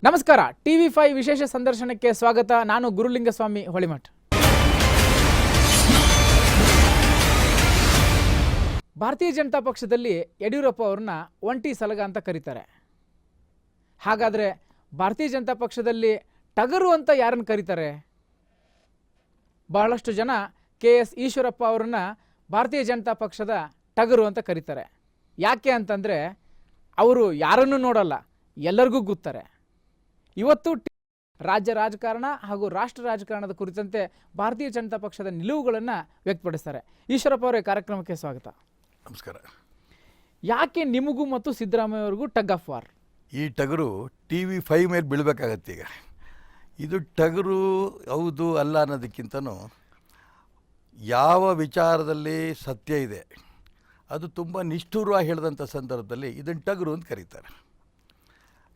ನಮಸ್ಕಾರ. TV5 ವಿಶೇಷ ಸಂದರ್ಶನಕ್ಕೆ ಸ್ವಾಗತ. ನಾನು ಗುರುಲಿಂಗಸ್ವಾಮಿ ಹೊಳಿಮಠ. ಭಾರತೀಯ ಜನತಾ ಪಕ್ಷದಲ್ಲಿ ಯಡಿಯೂರಪ್ಪ ಅವ್ರನ್ನ ಒಂಟಿ ಸಲಗ ಅಂತ ಕರೀತಾರೆ. ಹಾಗಾದರೆ ಭಾರತೀಯ ಜನತಾ ಪಕ್ಷದಲ್ಲಿ ಟಗರು ಅಂತ ಯಾರನ್ನು ಕರೀತಾರೆ? ಬಹಳಷ್ಟು ಜನ KS ಈಶ್ವರಪ್ಪ ಅವ್ರನ್ನ ಭಾರತೀಯ ಜನತಾ ಪಕ್ಷದ ಟಗರು ಅಂತ ಕರೀತಾರೆ. ಯಾಕೆ ಅಂತಂದರೆ ಅವರು ಯಾರನ್ನೂ ನೋಡಲ್ಲ, ಎಲ್ಲರಿಗೂ ಗೊತ್ತಾರೆ. ಇವತ್ತು ರಾಜ್ಯ ರಾಜಕಾರಣ ಹಾಗೂ ರಾಷ್ಟ್ರ ರಾಜಕಾರಣದ ಕುರಿತಂತೆ ಭಾರತೀಯ ಜನತಾ ಪಕ್ಷದ ನಿಲುವುಗಳನ್ನು ವ್ಯಕ್ತಪಡಿಸ್ತಾರೆ. ಈಶ್ವರಪ್ಪ ಅವರೇ, ಕಾರ್ಯಕ್ರಮಕ್ಕೆ ಸ್ವಾಗತ. ನಮಸ್ಕಾರ. ಯಾಕೆ ನಿಮಗೂ ಮತ್ತು ಸಿದ್ದರಾಮಯ್ಯ ಅವ್ರಿಗೂ ಟಗ್ ಆಫ್ ವಾರ್? ಈ ಟಗರು TV5 ಮೇಲೆ ಬೀಳಬೇಕಾಗತ್ತೆ. ಈಗ ಇದು ಟಗರು ಹೌದು ಅಲ್ಲ ಅನ್ನೋದಕ್ಕಿಂತನೂ ಯಾವ ವಿಚಾರದಲ್ಲಿ ಸತ್ಯ ಇದೆ ಅದು ತುಂಬ ನಿಷ್ಠುರವಾಗಿ ಹೇಳಿದಂಥ ಸಂದರ್ಭದಲ್ಲಿ ಇದನ್ನು ಟಗರು ಅಂತ ಕರೀತಾರೆ.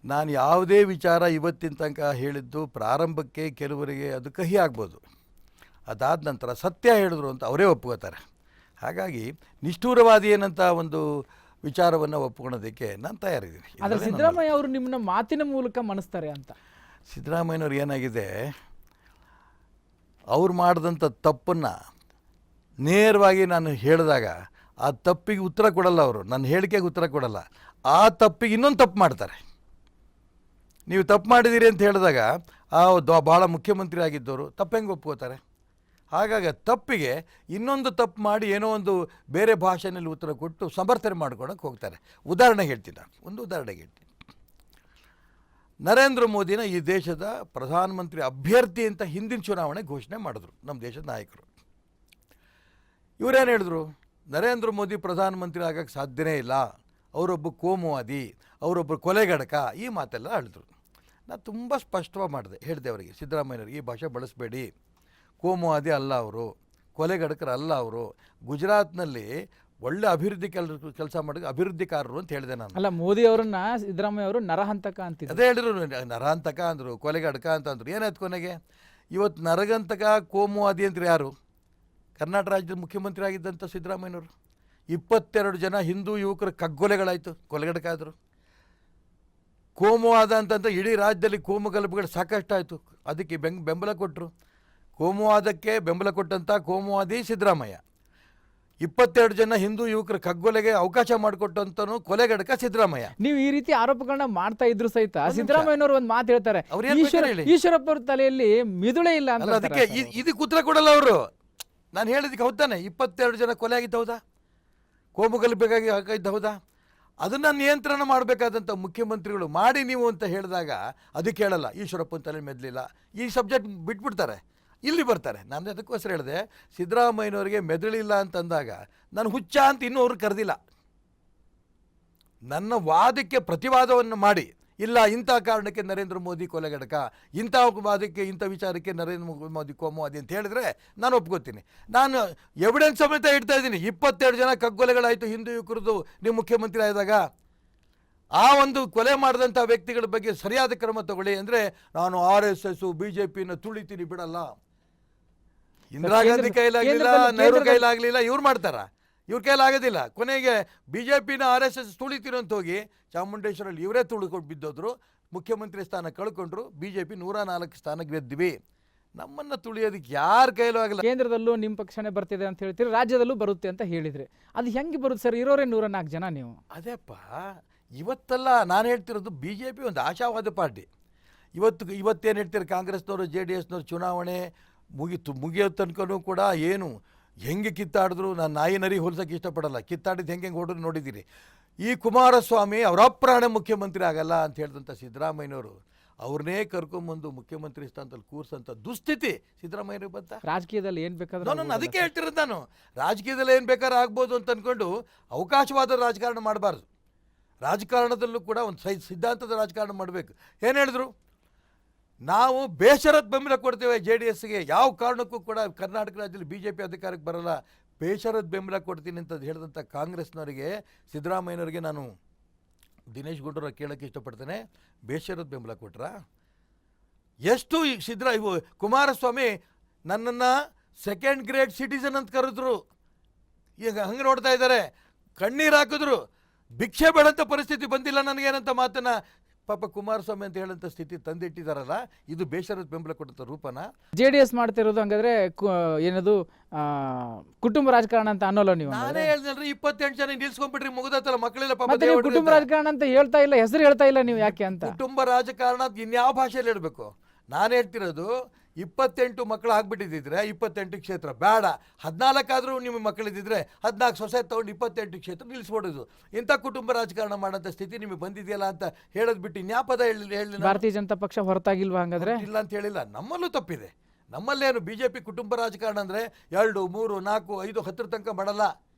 ನಾನು ಯಾವುದೇ ವಿಚಾರ ಇವತ್ತಿನ ತನಕ ಹೇಳಿದ್ದು ಪ್ರಾರಂಭಕ್ಕೆ ಕೆಲವರಿಗೆ ಅದು ಕಹಿ ಆಗ್ಬೋದು, ಅದಾದ ನಂತರ ಸತ್ಯ ಹೇಳಿದ್ರು ಅಂತ ಅವರೇ ಒಪ್ಕೋತಾರೆ. ಹಾಗಾಗಿ ನಿಷ್ಠೂರವಾದಿ ಏನಂತ ಒಂದು ವಿಚಾರವನ್ನು ಒಪ್ಕೊಳ್ಳೋದಕ್ಕೆ ನಾನು ತಯಾರಿದ್ದೀನಿ. ಆದರೆ ಸಿದ್ದರಾಮಯ್ಯ ಅವರು ನಿಮ್ಮನ್ನ ಮಾತಿನ ಮೂಲಕ ಮಣಿಸ್ತಾರೆ ಅಂತ. ಸಿದ್ದರಾಮಯ್ಯನವ್ರು ಏನಾಗಿದೆ, ಅವ್ರು ಮಾಡಿದಂಥ ತಪ್ಪನ್ನು ನೇರವಾಗಿ ನಾನು ಹೇಳಿದಾಗ ಆ ತಪ್ಪಿಗೆ ಉತ್ತರ ಕೊಡಲ್ಲ, ಅವರು ನನ್ನ ಹೇಳಿಕೆಗೆ ಉತ್ತರ ಕೊಡಲ್ಲ, ಆ ತಪ್ಪಿಗೆ ಇನ್ನೊಂದು ತಪ್ಪು ಮಾಡ್ತಾರೆ. ನೀವು ತಪ್ಪು ಮಾಡಿದ್ದೀರಿ ಅಂತ ಹೇಳಿದಾಗ ಭಾಳ ಮುಖ್ಯಮಂತ್ರಿ ಆಗಿದ್ದವರು ತಪ್ಪು ಹೆಂಗೆ ಒಪ್ಕೋತಾರೆ? ಹಾಗಾಗಿ ತಪ್ಪಿಗೆ ಇನ್ನೊಂದು ತಪ್ಪು ಮಾಡಿ ಏನೋ ಒಂದು ಬೇರೆ ಭಾಷೆಯಲ್ಲಿ ಉತ್ತರ ಕೊಟ್ಟು ಸಮರ್ಥನೆ ಮಾಡ್ಕೊಳಕ್ಕೆ ಹೋಗ್ತಾರೆ. ಉದಾಹರಣೆಗೆ ಹೇಳ್ತೀನಿ, ನಾನು ಒಂದು ಉದಾಹರಣೆಗೆ ಹೇಳ್ತೀನಿ. ನರೇಂದ್ರ ಮೋದಿನ ಈ ದೇಶದ ಪ್ರಧಾನಮಂತ್ರಿ ಅಭ್ಯರ್ಥಿ ಅಂತ ಹಿಂದಿನ ಚುನಾವಣೆ ಘೋಷಣೆ ಮಾಡಿದ್ರು ನಮ್ಮ ದೇಶದ ನಾಯಕರು. ಇವರೇನು ಹೇಳಿದ್ರು? ನರೇಂದ್ರ ಮೋದಿ ಪ್ರಧಾನಮಂತ್ರಿ ಆಗೋಕ್ಕೆ ಸಾಧ್ಯನೇ ಇಲ್ಲ, ಅವರೊಬ್ಬ ಕೋಮುವಾದಿ, ಅವರೊಬ್ಬರು ಕೊಲೆಗಡಕ, ಈ ಮಾತೆಲ್ಲ ಹೇಳಿದ್ರು. ನಾನು ತುಂಬ ಸ್ಪಷ್ಟವಾಗಿ ಹೇಳಿದೆ ಅವರಿಗೆ, ಸಿದ್ದರಾಮಯ್ಯವ್ರಿಗೆ ಈ ಭಾಷೆ ಬಳಸಬೇಡಿ, ಕೋಮುವಾದಿ ಅಲ್ಲ ಅವರು, ಕೊಲೆಗಡಕರು ಅಲ್ಲ ಅವರು, ಗುಜರಾತ್ನಲ್ಲಿ ಒಳ್ಳೆ ಅಭಿವೃದ್ಧಿ ಕೆಲಸ ಮಾಡಿದ ಅಭಿವೃದ್ಧಿಕಾರರು ಅಂತ ಹೇಳಿದೆ ನಾನು. ಅಲ್ಲ, ಮೋದಿ ಅವರನ್ನ ಸಿದ್ದರಾಮಯ್ಯ ಅವರು ನರಹಂತಕ ಅಂತಿದ್ರು. ಅದೇ ಹೇಳಿದ್ರು, ನರಹಂತಕ ಅಂದರು, ಕೊಲೆಗಡಕ ಅಂತಂದರು. ಏನಾಯ್ತು ಕೊನೆಗೆ? ಇವತ್ತು ನರಗಂತಕ ಕೋಮುವಾದಿ ಅಂತ ಯಾರು? ಕರ್ನಾಟಕ ರಾಜ್ಯದ ಮುಖ್ಯಮಂತ್ರಿ ಆಗಿದ್ದಂಥ ಸಿದ್ದರಾಮಯ್ಯನವರು. 22 ಜನ ಹಿಂದೂ ಯುವಕರ ಕಗ್ಗೊಲೆಗಳಾಯಿತು, ಕೊಲೆಗಡಕ ಆದರು. ಕೋಮುವಾದ ಅಂತಂತ ಇಡೀ ರಾಜ್ಯದಲ್ಲಿ ಕೋಮು ಗಲಭೆಗಳು ಸಾಕಷ್ಟು ಆಯಿತು, ಅದಕ್ಕೆ ಬೆಂಬಲ ಕೊಟ್ಟರು. ಕೋಮುವಾದಕ್ಕೆ ಬೆಂಬಲ ಕೊಟ್ಟಂಥ ಕೋಮುವಾದಿ ಸಿದ್ದರಾಮಯ್ಯ. 22 ಜನ ಹಿಂದೂ ಯುವಕರ ಕಗ್ಗೊಲೆಗೆ ಅವಕಾಶ ಮಾಡಿಕೊಟ್ಟಂತನೂ ಕೊಲೆಗಡಕ ಸಿದ್ದರಾಮಯ್ಯ. ನೀವು ಈ ರೀತಿ ಆರೋಪಗಳನ್ನ ಮಾಡ್ತಾ ಇದ್ರು ಸಹಿತ ಸಿದ್ದರಾಮಯ್ಯನವರು ಒಂದು ಮಾತು ಹೇಳ್ತಾರೆ, ಈಶ್ವರಪ್ಪ ಅವ್ರ ತಲೆಯಲ್ಲಿ ಮಿದುಳೇ ಇಲ್ಲ ಅಂತ. ಅದಕ್ಕೆ ಇದಕ್ಕೆ ಉತ್ತರ ಕೊಡಲ್ಲ ಅವರು. ನಾನು ಹೇಳಿದಕ್ಕೆ ಹೌದಾನೆ, 22 ಜನ ಕೊಲೆ ಆಗಿದ್ದು ಹೌದಾ? ಕೋಮು ಗಲಭೆಗಾಗಿ ಆಗಿದ್ದು ಹೌದಾ? ಅದನ್ನು ನಿಯಂತ್ರಣ ಮಾಡಬೇಕಾದಂಥ ಮುಖ್ಯಮಂತ್ರಿಗಳು ಮಾಡಿ ನೀವು ಅಂತ ಹೇಳಿದಾಗ ಅದಕ್ಕೆ ಹೇಳಲ್ಲ, ಈಶ್ವರಪ್ಪನ ತಲೆ ಮೆದಲಿಲ್ಲ, ಈ ಸಬ್ಜೆಕ್ಟ್ ಬಿಟ್ಬಿಡ್ತಾರೆ, ಇಲ್ಲಿ ಬರ್ತಾರೆ. ನಾನು ಅದಕ್ಕೋಸ್ಕರ ಹೇಳಿದೆ, ಸಿದ್ದರಾಮಯ್ಯನವರಿಗೆ ಮೆದುಳಿಲ್ಲ ಅಂತಂದಾಗ ನಾನು ಹುಚ್ಚ ಅಂತ ಇನ್ನೂ ಅವ್ರು ಕರೆದಿಲ್ಲ. ನನ್ನ ವಾದಕ್ಕೆ ಪ್ರತಿವಾದವನ್ನು ಮಾಡಿ, ಇಲ್ಲ ಇಂಥ ಕಾರಣಕ್ಕೆ ನರೇಂದ್ರ ಮೋದಿ ಕೊಲೆಗಡಕ, ಇಂಥ ವಾದಕ್ಕೆ ಇಂಥ ವಿಚಾರಕ್ಕೆ ನರೇಂದ್ರ ಮೋದಿ ಕೋಮುವಾದಿ ಅಂತ ಹೇಳಿದ್ರೆ ನಾನು ಒಪ್ಕೋತೀನಿ. ನಾನು ಎವಿಡೆನ್ಸ್ ಸಮೇತ ಇಡ್ತಾ ಇದ್ದೀನಿ. 22 ಜನ ಕಗ್ಗೊಲೆಗಳಾಯಿತು ಹಿಂದೂ ಯುವಕರದು ನೀವು ಮುಖ್ಯಮಂತ್ರಿ ಆದಾಗ. ಆ ಒಂದು ಕೊಲೆ ಮಾಡಿದಂಥ ವ್ಯಕ್ತಿಗಳ ಬಗ್ಗೆ ಸರಿಯಾದ ಕ್ರಮ ತಗೊಳ್ಳಿ ಅಂದರೆ ನಾನು RSS BJPನ ತುಳಿತೀನಿ, ಬಿಡಲ್ಲ. ಇಂದಿರಾ ಗಾಂಧಿ ಕೈಲಾಗಲಿಲ್ಲ, ನೆಹರು ಕೈಲಾಗಲಿಲ್ಲ, ಇವ್ರು ಮಾಡ್ತಾರ? ಇವ್ರ ಕೈಲಾಗೋದಿಲ್ಲ. ಕೊನೆಗೆ BJPನ RSS ತುಳಿತೀರೋ ಅಂತ ಹೋಗಿ ಚಾಮುಂಡೇಶ್ವರಲ್ಲಿ ಇವರೇ ತುಳಿಕೊಂಡು ಬಿದ್ದೋದ್ರು, ಮುಖ್ಯಮಂತ್ರಿ ಸ್ಥಾನ ಕಳ್ಕೊಂಡ್ರು, BJP 104 ಸ್ಥಾನ ಗೆದ್ದಿವಿ. ನಮ್ಮನ್ನು ತುಳಿಯೋದಕ್ಕೆ ಯಾರ ಕೈಲೂ ಆಗಲ್ಲ. ಕೇಂದ್ರದಲ್ಲೂ ನಿಮ್ಮ ಪಕ್ಷನೇ ಬರ್ತಿದೆ ಅಂತ ಹೇಳ್ತೀರಿ, ರಾಜ್ಯದಲ್ಲೂ ಬರುತ್ತೆ ಅಂತ ಹೇಳಿದ್ರಿ. ಅದು ಹೆಂಗೆ ಬರುತ್ತೆ ಸರ್? ಇರೋರೇ 104 ಜನ ನೀವು. ಅದೇಪ್ಪ, ಇವತ್ತೆಲ್ಲ ನಾನು ಹೇಳ್ತಿರೋದು BJP ಒಂದು ಆಶಾವಾದ ಪಾರ್ಟಿ. ಇವತ್ತೇನು ಹೇಳ್ತೀರಿ, ಕಾಂಗ್ರೆಸ್ನವರು JDSನವರು ಚುನಾವಣೆ ಮುಗಿಯೋ ತನಕನೂ ಕೂಡ ಏನು ಹೆಂಗೆ ಕಿತ್ತಾಡಿದ್ರು, ನಾನು ನಾಯಿ ನರಿ ಹೋಲ್ಸೋಕ್ಕೆ ಇಷ್ಟಪಡಲ್ಲ, ಕಿತ್ತಾಡಿದ್ದು ಹೆಂಗೆ ಹೊಡೆದ್ರು ನೋಡಿದ್ದೀರಿ. ಈ ಕುಮಾರಸ್ವಾಮಿ ಅವರ ಅಪ್ರಾಣ ಮುಖ್ಯಮಂತ್ರಿ ಆಗಲ್ಲ ಅಂತ ಹೇಳಿದಂಥ ಸಿದ್ದರಾಮಯ್ಯನವರು ಅವ್ರನ್ನೇ ಕರ್ಕೊಂಬಂದು ಮುಖ್ಯಮಂತ್ರಿ ಸ್ಥಾನದಲ್ಲಿ ಕೂರಿಸಂಥ ದುಸ್ಥಿತಿ ಸಿದ್ದರಾಮಯ್ಯನಿಗೆ ಬಂತ. ರಾಜಕೀಯದಲ್ಲಿ ಏನು ಬೇಕಾದ್ರೆ ನಾನು ಅದಕ್ಕೆ ಹೇಳ್ತಿರೋದು, ನಾನು ರಾಜಕೀಯದಲ್ಲಿ ಏನು ಬೇಕಾದ್ರೆ ಆಗ್ಬೋದು ಅಂತ ಅಂದ್ಕೊಂಡು ಅವಕಾಶವಾದ ರಾಜಕಾರಣ ಮಾಡಬಾರ್ದು. ರಾಜಕಾರಣದಲ್ಲೂ ಕೂಡ ಒಂದು ಸಿದ್ಧಾಂತದ ರಾಜಕಾರಣ ಮಾಡಬೇಕು. ಏನು ಹೇಳಿದ್ರು? ನಾವು ಬೇಷರತ್ ಬೆಂಬಲ ಕೊಡ್ತೇವೆ JDSಗೆ, ಯಾವ ಕಾರಣಕ್ಕೂ ಕೂಡ ಕರ್ನಾಟಕ ರಾಜ್ಯದಲ್ಲಿ BJP ಅಧಿಕಾರಕ್ಕೆ ಬರಲ್ಲ, ಬೇಷರತ್ ಬೆಂಬಲ ಕೊಡ್ತೀನಿ ಅಂತ ಹೇಳಿದಂಥ ಕಾಂಗ್ರೆಸ್ನವರಿಗೆ, ಸಿದ್ದರಾಮಯ್ಯನವರಿಗೆ ನಾನು ದಿನೇಶ್ ಗುಂಡೂರಾವ್ ಕೇಳೋಕ್ಕೆ ಇಷ್ಟಪಡ್ತೇನೆ, ಬೇಷರತ್ ಬೆಂಬಲ ಕೊಟ್ರ? ಎಷ್ಟು ಕುಮಾರಸ್ವಾಮಿ ನನ್ನನ್ನು ಸೆಕೆಂಡ್ ಗ್ರೇಡ್ ಸಿಟಿಸನ್ ಅಂತ ಕರೆದ್ರು, ಈಗ ಹಂಗೆ ನೋಡ್ತಾ ಇದ್ದಾರೆ, ಕಣ್ಣೀರು ಹಾಕಿದ್ರು. ಭಿಕ್ಷೆ ಬೇಡಂಥ ಪರಿಸ್ಥಿತಿ ಬಂದಿಲ್ಲ ನನಗೇನಂತ ಮಾತನ್ನು ಪಾಪ ಕುಮಾರಸ್ವಾಮಿ ಅಂತ ಹೇಳಂತ ಸ್ಥಿತಿ ತಂದಿಟ್ಟಿದಾರಲ್ಲ, ಇದು ಬೇಸರದ ಬೆಂಬಲ ಕೊಟ್ಟಂತ ರೂಪನ. JDS ಮಾಡ್ತಿರೋದು ಹಂಗಾದ್ರೆ ಏನದು ಕುಟುಂಬ ರಾಜಕಾರಣ ಅಂತ ಅನ್ನೋಲ್ಲ ನೀವು? ನಾನೇ ಹೇಳ್ದಲ್ರಿ, 28 ಜನ ನಿಲ್ಸ್ಕೊಂಡ್ಬಿಟ್ರಿ, ಮುಗಿದತ್ತಲ್ಲ, ಮಕ್ಕಳೆಲ್ಲ ಪಾಪ ಮತ್ತೆ ನೀವು ಕುಟುಂಬ ರಾಜಕಾರಣ ಅಂತ ಹೇಳ್ತಾ ಇಲ್ಲ, ಹೆಸರು ಹೇಳ್ತಾ ಇಲ್ಲ ನೀವು, ಯಾಕೆ ಅಂತ? ಕುಟುಂಬ ರಾಜಕಾರಣ ಇನ್ಯಾವ ಭಾಷೆಯಲ್ಲಿ ಹೇಳ್ಬೇಕು? ನಾನು ಹೇಳ್ತಿರೋದು 28 ಮಕ್ಕಳು ಆಗ್ಬಿಟ್ಟಿದ್ರೆ 28 ಕ್ಷೇತ್ರ ಬೇಡ, 14 ಆದರೂ ನಿಮ್ಮ ಮಕ್ಕಳಿದ್ದಿದ್ರೆ 14 ಸೊಸೈಟಿ ತಗೊಂಡು 28 ಕ್ಷೇತ್ರ ನಿಲ್ಲಿಸ್ಬಿಡೋದು. ಇಂಥ ಕುಟುಂಬ ರಾಜಕಾರಣ ಮಾಡೋಂಥ ಸ್ಥಿತಿ ನಿಮಗೆ ಬಂದಿದೆಯಲ್ಲ ಅಂತ ಹೇಳೋದು ಬಿಟ್ಟು ಇನ್ಯಾಪದ ಹೇಳಿ. ಭಾರತೀಯ ಜನತಾ ಪಕ್ಷ ಹೊರತಾಗಿಲ್ವಾ ಹಂಗಾದ್ರೆ? ಇಲ್ಲ ಅಂತ ಹೇಳಿಲ್ಲ, ನಮ್ಮಲ್ಲೂ ತಪ್ಪಿದೆ. ನಮ್ಮಲ್ಲೇನು BJP ಕುಟುಂಬ ರಾಜಕಾರಣ ಅಂದರೆ 2, 3, 4, 5, 10 ತನಕ ಮಾಡಲ್ಲ,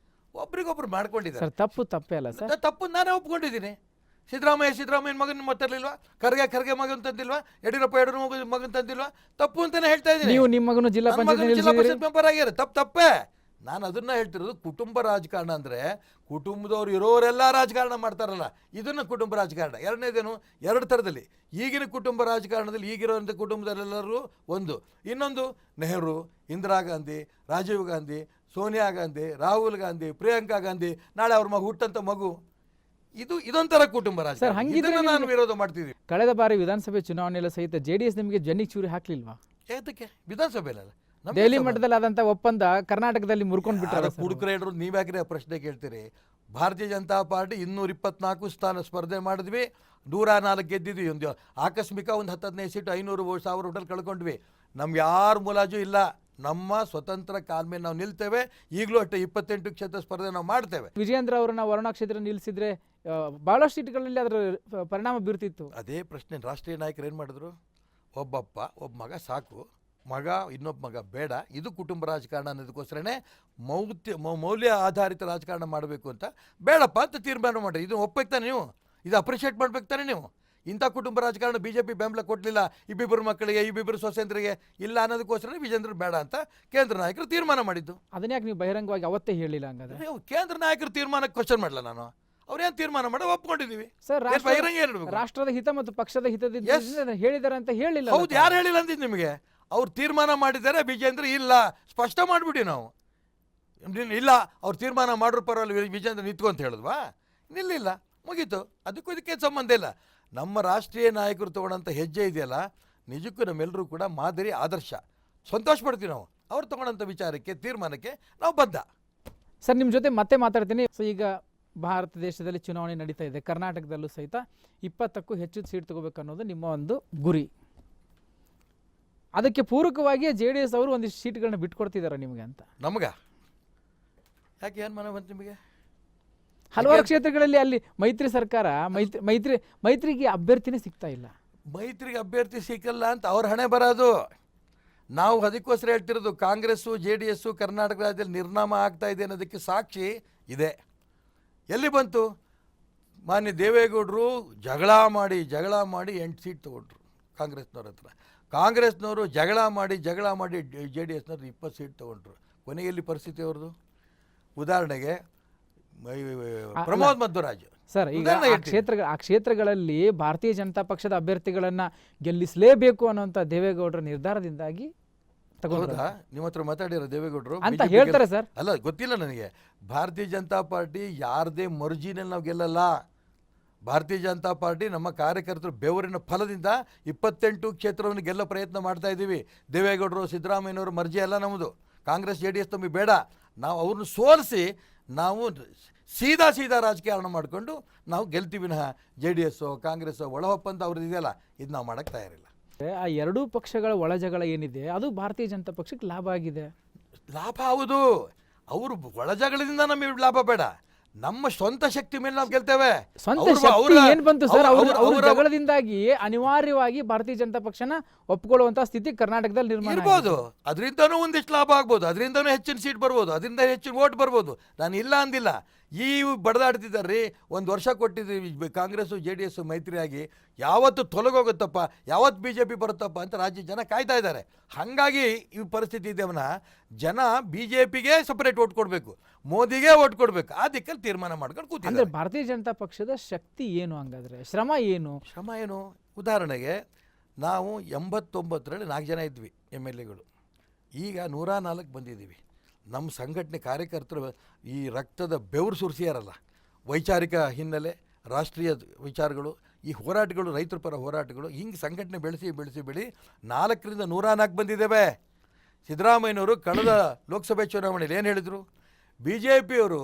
ಒಬ್ರಿಗೊಬ್ರು ಮಾಡ್ಕೊಂಡಿದ್ದಾರೆ. ಸರ್ ತಪ್ಪೇ ಅಲ್ಲ ಸರ್? ತಪ್ಪು ನಾನೇ ಒಪ್ಕೊಂಡಿದ್ದೀನಿ. ಸಿದ್ದರಾಮಯ್ಯನ ಮಗನ ಮತ್ತರ್ಲಿಲ್ವಾ? ಖರ್ಗೆ ಮಗನ್ ತಂದಿಲ್ವಾ? ಯಡಿಯೂರಪ್ಪ ಮಗನ್ ತಂದಿಲ್ವಾ? ತಪ್ಪು ಅಂತಾನೆ ಹೇಳ್ತಾ ಇದ್ದೀನಿ. ನೀವು ನಿಮ್ಮ ಮಗನು ಜಿಲ್ಲಾ ಪಂಚಾಯತ್ ಮೆಂಬರ್ ಆಗ್ಯಾರ, ತಪ್ಪೇ. ನಾನು ಅದನ್ನ ಹೇಳ್ತಿರೋದು. ಕುಟುಂಬ ರಾಜಕಾರಣ ಅಂದರೆ ಕುಟುಂಬದವ್ರು ಇರೋರೆಲ್ಲ ರಾಜಕಾರಣ ಮಾಡ್ತಾರಲ್ಲ, ಇದನ್ನ ಕುಟುಂಬ ರಾಜಕಾರಣ. ಎರಡನೇದೇನು, 2 ಥರದಲ್ಲಿ. ಈಗಿನ ಕುಟುಂಬ ರಾಜಕಾರಣದಲ್ಲಿ ಈಗಿರೋಂಥ ಕುಟುಂಬದಲ್ಲೆಲ್ಲರೂ ಒಂದು, ಇನ್ನೊಂದು ನೆಹರು, ಇಂದಿರಾ ಗಾಂಧಿ, ರಾಜೀವ್ ಗಾಂಧಿ, ಸೋನಿಯಾ ಗಾಂಧಿ, ರಾಹುಲ್ ಗಾಂಧಿ, ಪ್ರಿಯಾಂಕಾ ಗಾಂಧಿ, ನಾಳೆ ಅವ್ರ ಹುಟ್ಟಂತ ಮಗು, ಇದೊಂಥರ ಕುಟುಂಬ ರಾಜಕಾರಣ. ನಾನು ವಿರೋಧ ಮಾಡ್ತಿದ್ದೀವಿ. ಕಳೆದ ಬಾರಿ ವಿಧಾನಸಭೆ ಚುನಾವಣೆಯಲ್ಲಿ ಸಹಿತ JDS ನಿಮಗೆ ಜನ್ನಿಗೆ ಚೂರಿ ಹಾಕ್ಲಿಲ್ವಾ? ಏತಕ್ಕೆ? ವಿಧಾನಸಭೆಯಲ್ಲ, ದೆಹಲಿ ಮಟ್ಟದಲ್ಲಿ ಆದಂತ ಒಪ್ಪಂದ ಕರ್ನಾಟಕದಲ್ಲಿ ಮುರ್ಕೊಂಡು ಬಿಟ್ಟಾರ. ಕುಡುಕರೇಡ್ರು ನೀವ್ಯಾಕ್ರೆ ಪ್ರಶ್ನೆ ಕೇಳ್ತೀರಿ? ಭಾರತೀಯ ಜನತಾ ಪಾರ್ಟಿ 224 ಸ್ಥಾನ ಸ್ಪರ್ಧೆ ಮಾಡಿದ್ವಿ, 104 ಗೆದ್ದಿದ್ವಿ. ಒಂದು ಆಕಸ್ಮಿಕ ಒಂದು 10-15 ಸೀಟು 500,000 ಹೋಟೆಲ್ ಕಳ್ಕೊಂಡ್ವಿ. ನಮ್ಗೆ ಯಾರು ಮುಲಾಜು ಇಲ್ಲ, ನಮ್ಮ ಸ್ವತಂತ್ರ ಕಾಲ ಮೇಲೆ ನಾವು ನಿಲ್ತೇವೆ. ಈಗಲೂ ಅಷ್ಟೇ 28 ಕ್ಷೇತ್ರ ಸ್ಪರ್ಧೆ ನಾವು ಮಾಡ್ತೇವೆ. ವಿಜಯೇಂದ್ರ ಅವರನ್ನ ವರುಣಾ ಕ್ಷೇತ್ರ ನಿಲ್ಲಿಸಿದ್ರೆ ಬಹಳಷ್ಟು ಸೀಟ್ಗಳಲ್ಲಿ ಅದರ ಪರಿಣಾಮ ಬೀರ್ತಿತ್ತು. ಅದೇ ಪ್ರಶ್ನೆ ರಾಷ್ಟ್ರೀಯ ನಾಯಕರು ಏನು ಮಾಡಿದ್ರು? ಒಬ್ಬ ಮಗ ಸಾಕು, ಮಗ ಇನ್ನೊಬ್ಬ ಮಗ ಬೇಡ. ಇದು ಕುಟುಂಬ ರಾಜಕಾರಣ ಅನ್ನೋದಕ್ಕೋಸ್ಕರನೇ ಮೌಲ್ಯ ಆಧಾರಿತ ರಾಜಕಾರಣ ಮಾಡಬೇಕು ಅಂತ ಬೇಡಪ್ಪ ಅಂತ ತೀರ್ಮಾನ ಮಾಡಿ. ಇದು ಒಪ್ಪಬೇಕು ತಾನೆ ನೀವು? ಇದು ಅಪ್ರಿಷಿಯೇಟ್ ಮಾಡ್ಬೇಕು ತಾನೆ ನೀವು? ಇಂಥ ಕುಟುಂಬ ರಾಜಕಾರಣ BJP ಬೆಂಬಲ ಕೊಡಲಿಲ್ಲ. ಇಬ್ಬಿಬ್ಬರು ಮಕ್ಕಳಿಗೆ, ಇಬ್ಬಿಬ್ಬರು ಸೊಸೆಂದ್ರಿಗೆ ಇಲ್ಲ ಅನ್ನೋದಕ್ಕೋಸ್ಕರ ವಿಜೇಂದ್ರ ಬೇಡ ಅಂತ ಕೇಂದ್ರ ನಾಯಕರು ತೀರ್ಮಾನ ಮಾಡಿದ್ದು. ಅದನ್ಯಾಕೆ ನೀವು ಬಹಿರಂಗವಾಗಿ ಅವತ್ತೇ ಹೇಳಿಲ್ಲ ಹಂಗಾದ್ರೆ? ಕೇಂದ್ರ ನಾಯಕರು ತೀರ್ಮಾನಕ್ಕೆ ಕ್ವಶನ್ ಮಾಡಲ್ಲ ನಾನು. ಅವ್ರೇನು ತೀರ್ಮಾನ ಮಾಡಿ ಒಪ್ಕೊಂಡಿದ್ದೀವಿ. ಸರ್, ರಾಷ್ಟ್ರದ ಹಿತ ಮತ್ತು ಪಕ್ಷದ ಹಿತದಿಂದ ಹೇಳಿದಾರೆ ಅಂತ ಹೇಳಿಲ್ಲ. ಹೌದು, ಯಾರು ಹೇಳಿಲ್ಲ ಅಂದಿದ್ದು ನಿಮಗೆ? ಅವ್ರು ತೀರ್ಮಾನ ಮಾಡಿದ್ದಾರೆ, ವಿಜೇಂದ್ರ ಇಲ್ಲ, ಸ್ಪಷ್ಟ ಮಾಡಿಬಿಡಿ ನಾವು. ಇಲ್ಲ, ಅವ್ರು ತೀರ್ಮಾನ ಮಾಡ್ರ ಪರವಾಗಿ ವಿಜೇಂದ್ರ ನಿಂತ್ಕೊ ಅಂತ ಹೇಳಿದ್ವಾ? ನಿಲ್ಲಿಲ್ಲ, ಮುಗೀತು. ಅದಕ್ಕೂ ಇದಕ್ಕೆ ಸಂಬಂಧ ಇಲ್ಲ. ನಮ್ಮ ರಾಷ್ಟ್ರೀಯ ನಾಯಕರು ತಗೊಂಡಂಥ ಹೆಜ್ಜೆ ಇದೆಯಲ್ಲ, ನಿಜಕ್ಕೂ ನಮ್ಮೆಲ್ಲರೂ ಕೂಡ ಮಾದರಿ, ಆದರ್ಶ. ಸಂತೋಷ ಪಡ್ತೀವಿ ನಾವು. ಅವ್ರು ತಗೊಂಡಂಥ ವಿಚಾರಕ್ಕೆ, ತೀರ್ಮಾನಕ್ಕೆ ನಾವು ಬದ್ಧ. ಸರ್, ನಿಮ್ಮ ಜೊತೆ ಮತ್ತೆ ಮಾತಾಡ್ತೀನಿ. ಸೊ ಈಗ ಭಾರತ ದೇಶದಲ್ಲಿ ಚುನಾವಣೆ ನಡೀತಾ ಇದೆ, ಕರ್ನಾಟಕದಲ್ಲೂ ಸಹಿತ 20ಕ್ಕೂ ಹೆಚ್ಚು ಸೀಟ್ ತಗೋಬೇಕು ಅನ್ನೋದು ನಿಮ್ಮ ಒಂದು ಗುರಿ. ಅದಕ್ಕೆ ಪೂರಕವಾಗಿ JDS ಅವರು ಒಂದಿಷ್ಟು ಸೀಟ್ಗಳನ್ನ ಬಿಟ್ಕೊಡ್ತಿದ್ದಾರೆ ನಿಮಗೆ ಅಂತ. ನಮಗ ಯಾಕೆ ಏನು ಮನೆ ಬಂತು ನಿಮಗೆ? ಹಲವಾರು ಕ್ಷೇತ್ರಗಳಲ್ಲಿ ಅಲ್ಲಿ ಮೈತ್ರಿ ಸರ್ಕಾರ ಮೈತ್ರಿಗೆ ಅಭ್ಯರ್ಥಿನೇ ಸಿಗ್ತಾ ಇಲ್ಲ. ಮೈತ್ರಿಗೆ ಅಭ್ಯರ್ಥಿ ಸಿಕ್ಕಲ್ಲ ಅಂತ ಅವ್ರ ಹಣೆ ಬರೋದು. ನಾವು ಅದಕ್ಕೋಸ್ಕರ ಹೇಳ್ತಿರೋದು, ಕಾಂಗ್ರೆಸ್ಸು JDS ಕರ್ನಾಟಕ ರಾಜ್ಯದಲ್ಲಿ ನಿರ್ನಾಮ ಆಗ್ತಾ ಇದೆ ಅನ್ನೋದಕ್ಕೆ ಸಾಕ್ಷಿ ಇದೆ. ಎಲ್ಲಿ ಬಂತು? ಮಾನ್ಯ ದೇವೇಗೌಡರು ಜಗಳ ಮಾಡಿ 8 ಸೀಟ್ ತಗೊಂಡ್ರು ಕಾಂಗ್ರೆಸ್ನವ್ರ ಹತ್ರ. ಕಾಂಗ್ರೆಸ್ನವರು ಜಗಳ ಮಾಡಿ JDSನವ್ರು 20 ಸೀಟ್ ತಗೊಂಡ್ರು. ಕೊನೆಯಲ್ಲಿ ಪರಿಸ್ಥಿತಿ ಅವ್ರದ್ದು. ಉದಾಹರಣೆಗೆ ಪ್ರಮೋದ್ ಮಧ್ವರಾಜ್ ಸರ್, ಈಗ ಆ ಕ್ಷೇತ್ರಗಳಲ್ಲಿ ಭಾರತೀಯ ಜನತಾ ಪಕ್ಷದ ಅಭ್ಯರ್ಥಿಗಳನ್ನ ಗೆಲ್ಲಿಸಲೇಬೇಕು ಅನ್ನುವಂಥ ದೇವೇಗೌಡರ ನಿರ್ಧಾರದಿಂದಾಗಿ ತಗೋದಾ? ನಿಮ್ಮ ಹತ್ರ ಮಾತಾಡಿರೋ ದೇವೇಗೌಡರು ಅಂತ ಹೇಳ್ತಾರೆ ಸರ್. ಅಲ್ಲ, ಗೊತ್ತಿಲ್ಲ ನನಗೆ. ಭಾರತೀಯ ಜನತಾ ಪಾರ್ಟಿ ಯಾರದೇ ಮರ್ಜಿನಲ್ಲಿ ನಾವು ಗೆಲ್ಲಲ್ಲ. ಭಾರತೀಯ ಜನತಾ ಪಾರ್ಟಿ ನಮ್ಮ ಕಾರ್ಯಕರ್ತರು ಬೆವರಿನ ಫಲದಿಂದ 28 ಕ್ಷೇತ್ರವನ್ನು ಗೆಲ್ಲೋ ಪ್ರಯತ್ನ ಮಾಡ್ತಾ ಇದ್ದೀವಿ. ದೇವೇಗೌಡರು, ಸಿದ್ದರಾಮಯ್ಯನವರು ಮರ್ಜಿ ಅಲ್ಲ ನಮ್ಮದು. ಕಾಂಗ್ರೆಸ್ JDS ನಮಗೆ ಬೇಡ. ನಾವು ಅವ್ರನ್ನ ಸೋಲಿಸಿ ನಾವು ಸೀದಾ ರಾಜಕಾರಣ ಮಾಡಿಕೊಂಡು ನಾವು ಗೆಲ್ತೀವಿ. JDS ಕಾಂಗ್ರೆಸ್ ಒಳ ಒಪ್ಪಂದ ಅವ್ರದ್ದು ಇದೆಯಲ್ಲ, ಇದು ನಾವು ಮಾಡೋಕ್ಕೆ ತಯಾರಿಲ್ಲ. ಆ ಎರಡೂ ಪಕ್ಷಗಳ ಒಳಜಗಳ ಏನಿದೆ ಅದು ಭಾರತೀಯ ಜನತಾ ಪಕ್ಷಕ್ಕೆ ಲಾಭ ಆಗಿದೆ. ಲಾಭ ಹೌದು. ಅವರು ಒಳಜಗಳದಿಂದ ನಮಗೆ ಲಾಭ ಬೇಡ. ನಮ್ಮ ಸ್ವಂತ ಶಕ್ತಿ ಮೇಲೆ ನಾವು ಗೆಲ್ತೇವೆ. ಏನ್ ಬಂತು ಸರ್? ಅವ್ರ ಜಗಳದಿಂದಾಗಿ ಅನಿವಾರ್ಯವಾಗಿ ಭಾರತೀಯ ಜನತಾ ಪಕ್ಷನ ಒಪ್ಕೊಳ್ಳುವಂತ ಸ್ಥಿತಿ ಕರ್ನಾಟಕದಲ್ಲಿ ನಿರ್ಮಾಣ ಇರ್ಬೋದು. ಅದರಿಂದನೂ ಒಂದಿಷ್ಟು ಲಾಭ ಆಗ್ಬೋದು, ಅದರಿಂದನೂ ಹೆಚ್ಚಿನ ಸೀಟ್ ಬರ್ಬೋದು, ಅದರಿಂದ ಹೆಚ್ಚಿನ ವೋಟ್ ಬರ್ಬೋದು. ನಾನು ಇಲ್ಲ ಅಂದಿಲ್ಲ. ಈ ಬಡದಾಡ್ತಿದ್ದಾರ್ರಿ. 1 ವರ್ಷ ಕೊಟ್ಟಿದ್ದೀವಿ ಕಾಂಗ್ರೆಸ್ JDS ಮೈತ್ರಿಯಾಗಿ. ಯಾವತ್ತು ತೊಲಗೋಗುತ್ತಪ್ಪ, ಯಾವತ್ತು BJP ಬರುತ್ತಪ್ಪ ಅಂತ ರಾಜ್ಯ ಜನ ಕಾಯ್ತಾ ಇದ್ದಾರೆ. ಹಾಗಾಗಿ ಈ ಪರಿಸ್ಥಿತಿ ಇದೆವನ ಜನ BJPಗೆ ಸಪರೇಟ್ ಓಟ್ ಕೊಡಬೇಕು, ಮೋದಿಗೆ ಓಟ್ ಕೊಡಬೇಕು. ಆ ದಿಕ್ಕಲ್ಲಿ ತೀರ್ಮಾನ ಮಾಡ್ಕೊಂಡು ಕೂತಿದ್ದಾರೆ. ಭಾರತೀಯ ಜನತಾ ಪಕ್ಷದ ಶಕ್ತಿ ಏನು ಹಂಗಾದ್ರೆ? ಶ್ರಮ ಏನು? ಉದಾಹರಣೆಗೆ ನಾವು 89ರಲ್ಲಿ 4 ಜನ ಇದ್ವಿ MLAಗಳು. ಈಗ 104 ಬಂದಿದ್ದೀವಿ. ನಮ್ಮ ಸಂಘಟನೆ ಕಾರ್ಯಕರ್ತರು ಈ ರಕ್ತದ ಬೆವರು ಸುರಿಸಿಯಾರಲ್ಲ, ವೈಚಾರಿಕ ಹಿನ್ನೆಲೆ, ರಾಷ್ಟ್ರೀಯ ವಿಚಾರಗಳು ಈ ಹೋರಾಟಗಳು, ರೈತರ ಪರ ಹೋರಾಟಗಳು ಹಿಂಗೆ ಸಂಘಟನೆ ಬೆಳೆಸಿ 4ರಿಂದ 104 ಬಂದಿದ್ದೇವೆ. ಸಿದ್ದರಾಮಯ್ಯನವರು ಕಳೆದ ಲೋಕಸಭೆ ಚುನಾವಣೆಯಲ್ಲಿ ಏನು ಹೇಳಿದರು? ಬಿ ಜೆ ಪಿಯವರು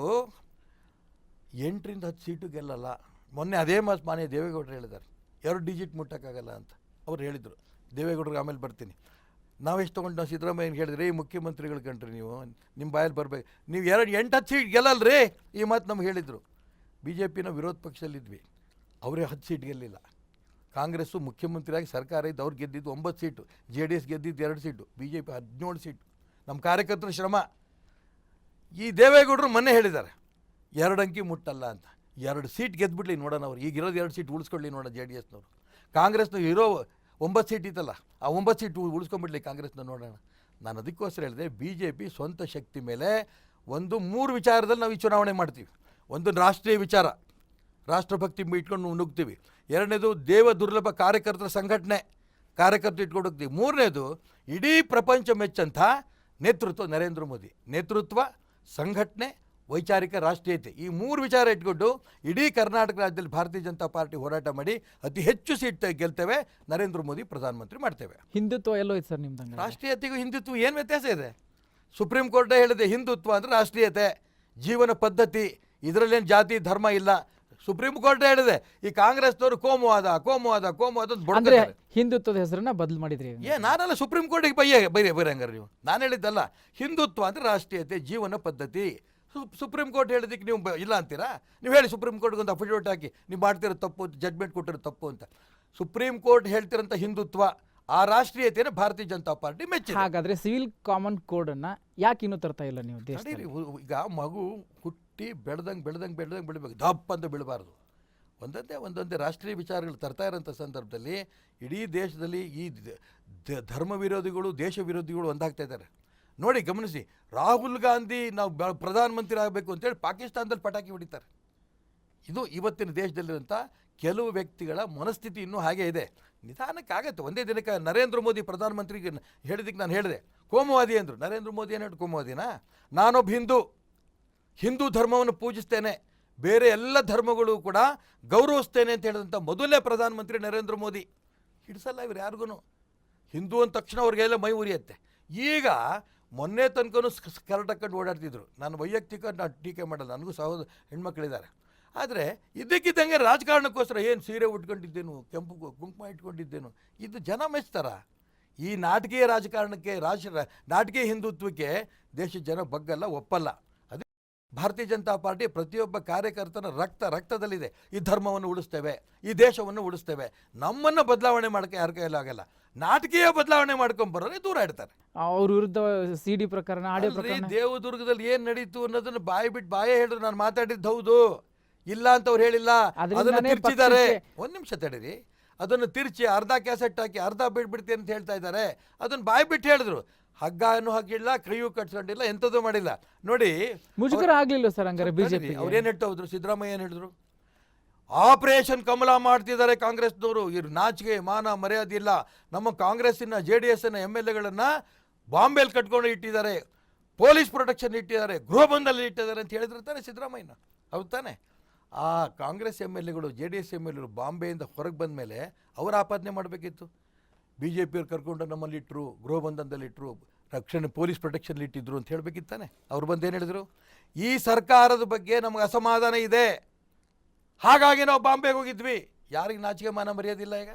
8ರಿಂದ 10 ಸೀಟು ಗೆಲ್ಲಲ್ಲ. ಮೊನ್ನೆ ಅದೇ ಮಾತು ಮಾನ್ಯ ದೇವೇಗೌಡರು ಹೇಳಿದ್ದಾರೆ, 2 ಡಿಜಿಟ್ ಮುಟ್ಟಕ್ಕಾಗಲ್ಲ ಅಂತ ಅವ್ರು ಹೇಳಿದರು. ದೇವೇಗೌಡರಿಗೆ ಆಮೇಲೆ ಬರ್ತೀನಿ. ನಾವೆಷ್ಟು ತೊಗೊಂಡು ನಾವು ಸಿದ್ದರಾಮಯ್ಯನಿಗೆ ಹೇಳಿದ್ರೆ, ಈ ಮುಖ್ಯಮಂತ್ರಿಗಳು ಕಂಡ್ರಿ ನೀವು, ನಿಮ್ಮ ಬಾಯಲ್ಲಿ ಬರಬೇಕು, ನೀವು 8-10 ಸೀಟ್ ಗೆಲ್ಲಲ್ರಿ, ಈ ಮಾತು ನಮ್ಗೆ ಹೇಳಿದರು. ಬಿ ಜೆ ಪಿನ ವಿರೋಧ ಪಕ್ಷದಲ್ಲಿದ್ವಿ, ಅವರೇ 10 ಸೀಟ್ ಗೆಲ್ಲಿಲ್ಲ. ಕಾಂಗ್ರೆಸ್ಸು ಮುಖ್ಯಮಂತ್ರಿಯಾಗಿ ಸರ್ಕಾರ ಇದ್ದು ಅವ್ರು ಗೆದ್ದಿದ್ದು 9 ಸೀಟು, JDS ಗೆದ್ದಿದ್ದು 2 ಸೀಟು, BJP 17 ಸೀಟು. ನಮ್ಮ ಕಾರ್ಯಕರ್ತರ ಶ್ರಮ. ಈ ದೇವೇಗೌಡರು ಮೊನ್ನೆ ಹೇಳಿದ್ದಾರೆ 2 ಅಂಕಿ ಮುಟ್ಟಲ್ಲ ಅಂತ. 2 ಸೀಟ್ ಗೆದ್ಬಿಡ್ಲಿ ನೋಡೋಣ, ಅವ್ರು ಈಗಿರೋದು 2 ಸೀಟ್ ಉಳಿಸ್ಕೊಳ್ಳಿ ನೋಡೋಣ. JDSನವರು, ಕಾಂಗ್ರೆಸ್ನವ್ರು ಇರೋ 9 ಸೀಟ್ ಇತ್ತಲ್ಲ, ಆ 9 ಸೀಟ್ ಉಳಿಸ್ಕೊಂಡ್ಬಿಡ್ಲಿ ಕಾಂಗ್ರೆಸ್ನ ನೋಡೋಣ. ನಾನು ಅದಕ್ಕೋಸ್ಕರ ಹೇಳಿದೆ, BJP ಸ್ವಂತ ಶಕ್ತಿ ಮೇಲೆ 3 ವಿಚಾರದಲ್ಲಿ ನಾವು ಈ ಚುನಾವಣೆ ಮಾಡ್ತೀವಿ. ಒಂದು ರಾಷ್ಟ್ರೀಯ ವಿಚಾರ, ರಾಷ್ಟ್ರಭಕ್ತಿ ಇಟ್ಕೊಂಡು ನುಗ್ತೀವಿ. 2ನೇದು ದೇವ ದುರ್ಲಭ ಕಾರ್ಯಕರ್ತರ ಸಂಘಟನೆ, ಕಾರ್ಯಕರ್ತರು ಇಟ್ಕೊಂಡು ಹೋಗ್ತೀವಿ. 3ನೇದು ಇಡೀ ಪ್ರಪಂಚ ಮೆಚ್ಚಂಥ ನೇತೃತ್ವ, ನರೇಂದ್ರ ಮೋದಿ ನೇತೃತ್ವ, ಸಂಘಟನೆ, ವೈಚಾರಿಕ ರಾಷ್ಟ್ರೀಯತೆ. ಈ 3 ವಿಚಾರ ಇಟ್ಕೊಂಡು ಇಡೀ ಕರ್ನಾಟಕ ರಾಜ್ಯದಲ್ಲಿ ಭಾರತೀಯ ಜನತಾ ಪಾರ್ಟಿ ಹೋರಾಟ ಮಾಡಿ ಅತಿ ಹೆಚ್ಚು ಸೀಟ್ ಗೆಲ್ತೇವೆ, ನರೇಂದ್ರ ಮೋದಿ ಪ್ರಧಾನಮಂತ್ರಿ ಮಾಡ್ತೇವೆ. ಹಿಂದುತ್ವ ಎಲ್ಲೋ ಐತೆ ಸರ್ ನಿಮ್ದು? ರಾಷ್ಟ್ರೀಯತೆಗೂ ಹಿಂದುತ್ವ ಏನು ವ್ಯತ್ಯಾಸ ಇದೆ? ಸುಪ್ರೀಂ ಕೋರ್ಟೇ ಹೇಳಿದೆ, ಹಿಂದುತ್ವ ಅಂದರೆ ರಾಷ್ಟ್ರೀಯತೆ, ಜೀವನ ಪದ್ಧತಿ, ಇದರಲ್ಲೇನು ಜಾತಿ ಧರ್ಮ ಇಲ್ಲ. ಸುಪ್ರೀಂ ಕೋರ್ಟೇ ಹೇಳಿದೆ. ಈ ಕಾಂಗ್ರೆಸ್ನವರು ಕೋಮುವಾದ ಅಂದ್ರೆ ಹಿಂದುತ್ವದ ಹೆಸರನ್ನ ಬದಲು ಮಾಡಿದ್ರಿ. ನಾನೆಲ್ಲ ಸುಪ್ರೀಂ ಕೋರ್ಟಿಗೆ ಬೈರಂಗಾರೆ ನೀವು. ನಾನು ಹೇಳಿದ್ದಲ್ಲ, ಹಿಂದುತ್ವ ಅಂದರೆ ರಾಷ್ಟ್ರೀಯತೆ, ಜೀವನ ಪದ್ಧತಿ. ಸುಪ್ರೀಂ ಕೋರ್ಟ್ ಹೇಳಿದ್ದಕ್ಕೆ ನೀವು ಇಲ್ಲ ಅಂತೀರಾ? ನೀವು ಹೇಳಿ, ಸುಪ್ರೀಂ ಕೋರ್ಟ್ಗೆ ಒಂದು ಅಫಿಡವಿಟ್ ಹಾಕಿ ನೀವು ಮಾಡ್ತಿರೋ ತಪ್ಪು, ಜಡ್ಜ್ಮೆಂಟ್ ಕೊಟ್ಟಿರೋ ತಪ್ಪು ಅಂತ. ಸುಪ್ರೀಂ ಕೋರ್ಟ್ ಹೇಳ್ತಿರೋಂಥ ಹಿಂದುತ್ವ, ಆ ರಾಷ್ಟ್ರೀಯತೆಯನ್ನು ಭಾರತೀಯ ಜನತಾ ಪಾರ್ಟಿ ಮೆಚ್ಚಿ. ಹಾಗಾದ್ರೆ ಸಿವಿಲ್ ಕಾಮನ್ ಕೋಡ್ ಅನ್ನ ಯಾಕೆ ಇನ್ನೂ ತರ್ತಾ ಇಲ್ಲ ನೀವು? ಈಗ ಮಗು ಹುಟ್ಟಿ ಬೆಳೆದಂಗೆ ಬೆಳಿಬೇಕು, ದಪ್ಪ ಅಂತ ಬೆಳಬಾರ್ದು. ಒಂದೊಂದೇ ರಾಷ್ಟ್ರೀಯ ವಿಚಾರಗಳು ತರ್ತಾ ಇರೋಂಥ ಸಂದರ್ಭದಲ್ಲಿ ಇಡೀ ದೇಶದಲ್ಲಿ ಈ ಧರ್ಮ ವಿರೋಧಿಗಳು, ದೇಶ ವಿರೋಧಿಗಳು ಒಂದಾಗ್ತಾ ಇದ್ದಾರೆ. ನೋಡಿ, ಗಮನಿಸಿ, ರಾಹುಲ್ ಗಾಂಧಿ ನಾವು ಪ್ರಧಾನಮಂತ್ರಿ ಆಗಬೇಕು ಅಂತೇಳಿ ಪಾಕಿಸ್ತಾನದಲ್ಲಿ ಪಟಾಕಿ ಹೊಡಿತಾರೆ. ಇದು ಇವತ್ತಿನ ದೇಶದಲ್ಲಿರುವಂಥ ಕೆಲವು ವ್ಯಕ್ತಿಗಳ ಮನಸ್ಥಿತಿ ಇನ್ನೂ ಹಾಗೆ ಇದೆ. ನಿಧಾನಕ್ಕಾಗತ್ತೆ, ಒಂದೇ ದಿನಕ್ಕೆ ನರೇಂದ್ರ ಮೋದಿ ಪ್ರಧಾನಮಂತ್ರಿಗೆ ಹೇಳಿದ್ದಕ್ಕೆ ನಾನು ಹೇಳಿದೆ ಕೋಮುವಾದಿ ಅಂದರು. ನರೇಂದ್ರ ಮೋದಿ ಏನು ಹೇಳಿ ಕೋಮುವಾದಿನಾ? ನಾನೊಬ್ಬ ಹಿಂದೂ ಧರ್ಮವನ್ನು ಪೂಜಿಸ್ತೇನೆ, ಬೇರೆ ಎಲ್ಲ ಧರ್ಮಗಳು ಕೂಡ ಗೌರವಿಸ್ತೇನೆ ಅಂತ ಹೇಳಿದಂಥ ಮೊದಲನೇ ಪ್ರಧಾನಮಂತ್ರಿ ನರೇಂದ್ರ ಮೋದಿ. ಹಿಡಿಸಲ್ಲ ಇವ್ರು ಯಾರಿಗೂ. ಹಿಂದೂ ಅಂದ ತಕ್ಷಣ ಅವ್ರಿಗೆಲ್ಲ ಮೈ ಉರಿಯುತ್ತೆ. ಈಗ ಮೊನ್ನೆ ತನಕನೂ ಸ್ಕರ್ಟ್ ಹಾಕೊಂಡು ಓಡಾಡ್ತಿದ್ರು. ನಾನು ವೈಯಕ್ತಿಕ ಟೀಕೆ ಮಾಡಲ್ಲ, ನನಗೂ ಸಹೋದರ ಹೆಣ್ಮಕ್ಳಿದ್ದಾರೆ. ಆದರೆ ಇದಕ್ಕಿದ್ದಂಗೆ ರಾಜಕಾರಣಕ್ಕೋಸ್ಕರ ಏನು ಸೀರೆ ಉಟ್ಕೊಂಡಿದ್ದೇನು, ಕೆಂಪು ಕುಂಕುಮ ಇಟ್ಕೊಂಡಿದ್ದೇನು, ಇದು ಜನ ಮೆಚ್ತಾರ? ಈ ನಾಟಕೀಯ ರಾಜಕಾರಣಕ್ಕೆ, ನಾಟಕೀಯ ಹಿಂದುತ್ವಕ್ಕೆ ದೇಶದ ಜನ ಬಗ್ಗಲ್ಲ, ಒಪ್ಪಲ್ಲ. ಅದೇ ಭಾರತೀಯ ಜನತಾ ಪಾರ್ಟಿ ಪ್ರತಿಯೊಬ್ಬ ಕಾರ್ಯಕರ್ತನ ರಕ್ತದಲ್ಲಿದೆ. ಈ ಧರ್ಮವನ್ನು ಉಳಿಸ್ತೇವೆ, ಈ ದೇಶವನ್ನು ಉಳಿಸ್ತೇವೆ. ನಮ್ಮನ್ನು ಬದಲಾವಣೆ ಮಾಡೋಕ್ಕೆ ಯಾರ ಕೈಯಲ್ಲಿ ಆಗಲ್ಲ. ನಾಟಕೀಯ ಬದಲಾವಣೆ ಮಾಡ್ಕೊಂಡ್ಬರೋರೆ ದೂರ ಇಡ್ತಾರೆ. ಅವ್ರ ವಿರುದ್ಧ CD ಪ್ರಕರಣ, ಆಡಿಯೋ ಪ್ರಕರಣ, ದೇವದುರ್ಗದಲ್ಲಿ ಏನು ನಡೀತು ಅನ್ನೋದನ್ನು ಬಾಯೇ ಹೇಳಿದ್ರು. ನಾನು ಮಾತಾಡಿದ್ದು ಹೌದು, ಇಲ್ಲ ಅಂತ ಅವ್ರು ಹೇಳಿಲ್ಲ. ಅದನ್ನು ತಿರ್ಚಿದ್ದಾರೆ. 1 ನಿಮಿಷ ತಡೀರಿ. ಅದನ್ನು ತಿರ್ಚಿ ಅರ್ಧ ಕ್ಯಾಸೆಟ್ ಹಾಕಿ ಅರ್ಧ ಬಿಡ್ತೀನಿ ಅಂತ ಹೇಳ್ತಾ ಇದ್ದಾರೆ. ಅದನ್ನು ಬಾಯ್ಬಿಟ್ಟು ಹೇಳಿದ್ರು. ಹಗ್ಗನೂ ಹಾಕಿಲ್ಲ, ಕೈಯೂ ಕಟ್ಸ್ಕೊಂಡಿಲ್ಲ, ಎಂಥದ್ದು ಮಾಡಿಲ್ಲ. ನೋಡಿ, ಮುಜುಗರ ಆಗ್ಲಿಲ್ಲ ಸರ್ ಹಂಗಾರೆ ಬಿಜೆಪಿ. ಅವ್ರೇನು ಹೇಳ್ತಾ ಹೋದ್ರು? ಸಿದ್ದರಾಮಯ್ಯ ಏನು ಹೇಳಿದ್ರು? ಆಪರೇಷನ್ ಕಮಲ ಮಾಡ್ತಿದ್ದಾರೆ ಕಾಂಗ್ರೆಸ್ನವರು. ಇವ್ರು ನಾಚಿಕೆ ಮಾನ ಮರ್ಯಾದೆ ಇಲ್ಲ. ನಮ್ಮ ಕಾಂಗ್ರೆಸ್ಸಿನ JDSನ MLAಗಳನ್ನು ಬಾಂಬೆಯಲ್ಲಿ ಕಟ್ಕೊಂಡು ಇಟ್ಟಿದ್ದಾರೆ, ಪೊಲೀಸ್ ಪ್ರೊಟೆಕ್ಷನ್ ಇಟ್ಟಿದ್ದಾರೆ, ಗೃಹ ಬಂಧನಲ್ಲಿ ಇಟ್ಟಿದ್ದಾರೆ ಅಂತ ಹೇಳಿದ್ರು ತಾನೆ ಸಿದ್ದರಾಮಯ್ಯನ. ಹೌದು ತಾನೆ? ಆ ಕಾಂಗ್ರೆಸ್ MLAಗಳು, JDS MLAಗಳು ಬಾಂಬೆಯಿಂದ ಹೊರಗೆ ಬಂದ ಮೇಲೆ ಅವರು ಆಪಾದನೆ ಮಾಡಬೇಕಿತ್ತು. BJPಯವ್ರು ಕರ್ಕೊಂಡು ನಮ್ಮಲ್ಲಿ ಇಟ್ಟರು, ಗೃಹ ಬಂಧನದಲ್ಲಿಟ್ಟರು, ರಕ್ಷಣೆ ಪೊಲೀಸ್ ಪ್ರೊಟೆಕ್ಷನ್ ಇಟ್ಟಿದ್ರು ಅಂತ ಹೇಳಬೇಕಿತ್ತಾನೆ. ಅವ್ರು ಬಂದು ಏನು ಹೇಳಿದ್ರು? ಈ ಸರ್ಕಾರದ ಬಗ್ಗೆ ನಮಗೆ ಅಸಮಾಧಾನ ಇದೆ, ಹಾಗಾಗಿ ನಾವು ಬಾಂಬೆಗೆ ಹೋಗಿದ್ವಿ. ಯಾರಿಗೆ ನಾಚಿಕೆ ಮಾನ ಮರ್ಯಾದಿಲ್ಲ? ಈಗ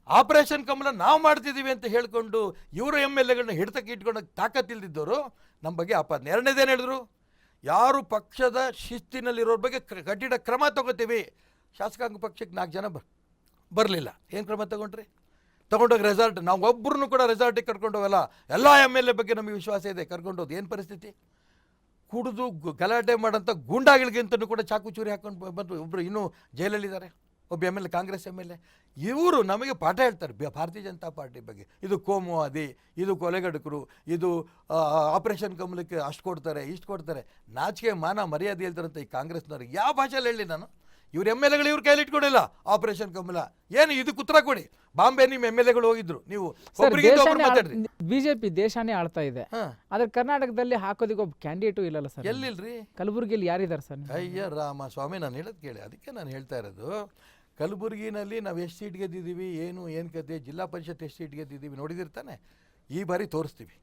ಆಪರೇಷನ್ ಕಮಲ ನಾವು ಮಾಡ್ತಿದ್ದೀವಿ ಅಂತ ಹೇಳ್ಕೊಂಡು ಇವರು MLAಗಳನ್ನ ಹಿಡ್ತಕ್ಕೆ ಇಟ್ಕೊಂಡು ತಾಕತ್ತಿಲ್ದಿದ್ದವರು ನಮ್ಮ ಬಗ್ಗೆ ಆಪಾದನೆ. 2ನೇದೇನು ಹೇಳಿದ್ರು? ಯಾರು ಪಕ್ಷದ ಶಿಸ್ತಿನಲ್ಲಿರೋರ ಬಗ್ಗೆ ಕಠಿಣ ಕ್ರಮ ತಗೋತೀವಿ. ಶಾಸಕಾಂಗ ಪಕ್ಷಕ್ಕೆ 4 ಜನ ಬರಲಿಲ್ಲ. ಏನು ಕ್ರಮ ತಗೊಂಡೋಗಿ ರೆಸಾರ್ಟ್, ನಾವು ಒಬ್ಬರನ್ನು ಕೂಡ ರೆಸಾರ್ಟಿಗೆ ಕರ್ಕೊಂಡು ಹೋಗಲ್ಲ, ಎಲ್ಲ MLA ಬಗ್ಗೆ ನಮಗೆ ವಿಶ್ವಾಸ ಇದೆ, ಕರ್ಕೊಂಡೋದು. ಏನು ಪರಿಸ್ಥಿತಿ? ಕುಡಿದು ಗಲಾಟೆ ಮಾಡೋಂಥ ಗೂಂಡಾಗಳಿಗಿಂತನೂ ಕೂಡ ಚಾಕು ಚೂರಿ ಹಾಕೊಂಡು ಬಂದು ಒಬ್ಬರು ಇನ್ನೂ ಜೈಲಲ್ಲಿದ್ದಾರೆ, ಒಬ್ಬ MLA, ಕಾಂಗ್ರೆಸ್ MLA. ಇವರು ನಮಗೆ ಪಾಠ ಹೇಳ್ತಾರೆ ಭಾರತೀಯ ಜನತಾ ಪಾರ್ಟಿ ಬಗ್ಗೆ. ಇದು ಕೋಮುವಾದಿ, ಇದು ಕೊಲೆಗಡಕರು, ಇದು ಆಪರೇಷನ್ ಕಮಲಕ್ಕೆ ಅಷ್ಟು ಕೊಡ್ತಾರೆ, ಇಷ್ಟು ಕೊಡ್ತಾರೆ. ನಾಚಿಕೆ ಮಾನ ಮರ್ಯಾದೆ ಹೇಳ್ತಾರಂತ ಈ ಕಾಂಗ್ರೆಸ್ನವ್ರಿಗೆ ಯಾವ ಭಾಷೆಯಲ್ಲಿ ಹೇಳಿ ನಾನು? ಇವ್ರ MLAಗಳು ಇವ್ರ ಕೈಯಲ್ಲಿ ಇಟ್ಕೊಂಡಿಲ್ಲ ಆಪರೇಷನ್ ಕಮಲ. ಏನು ಇದಕ್ಕೆ ಉತ್ತರ ಕೊಡಿ. ಬಾಂಬೆ ನಿಮ್ಮ MLAಗಳು ಹೋಗಿದ್ರು, ನೀವು ಮಾತಾಡ್ರಿ. ಬಿಜೆಪಿ ದೇಶಾನೇ ಆಳ್ತಾ ಇದೆ, ಆದ್ರೆ ಕರ್ನಾಟಕದಲ್ಲಿ ಹಾಕೋದಿಗೆ ಒಬ್ಬ ಕ್ಯಾಂಡಿಡೇಟು ಇಲ್ಲಲ್ಲ ಸರ್. ಎಲ್ಲಿಲ್ರಿ? ಕಲಬುರಗಿಯಲ್ಲಿ ಯಾರಿದ್ದಾರೆ ಸರ್? ಅಯ್ಯ ರಾಮ ಸ್ವಾಮಿ, ನಾನು ಹೇಳೋದು ಕೇಳಿ. ಅದಕ್ಕೆ ನಾನು ಹೇಳ್ತಾ ಇರೋದು, ಕಲಬುರಗಿನಲ್ಲಿ ನಾವು ಎಷ್ಟು ಸೀಟ್ ಗೆದ್ದಿದ್ದೀವಿ, ಏನು ಕತೆ, ಜಿಲ್ಲಾ ಪರಿಷತ್ ಎಷ್ಟು ಸೀಟ್ ಗೆದ್ದಿದ್ದೀವಿ ನೋಡಿದಿರ್ತಾನೆ. ಈ ಬಾರಿ ತೋರಿಸ್ತೀವಿ.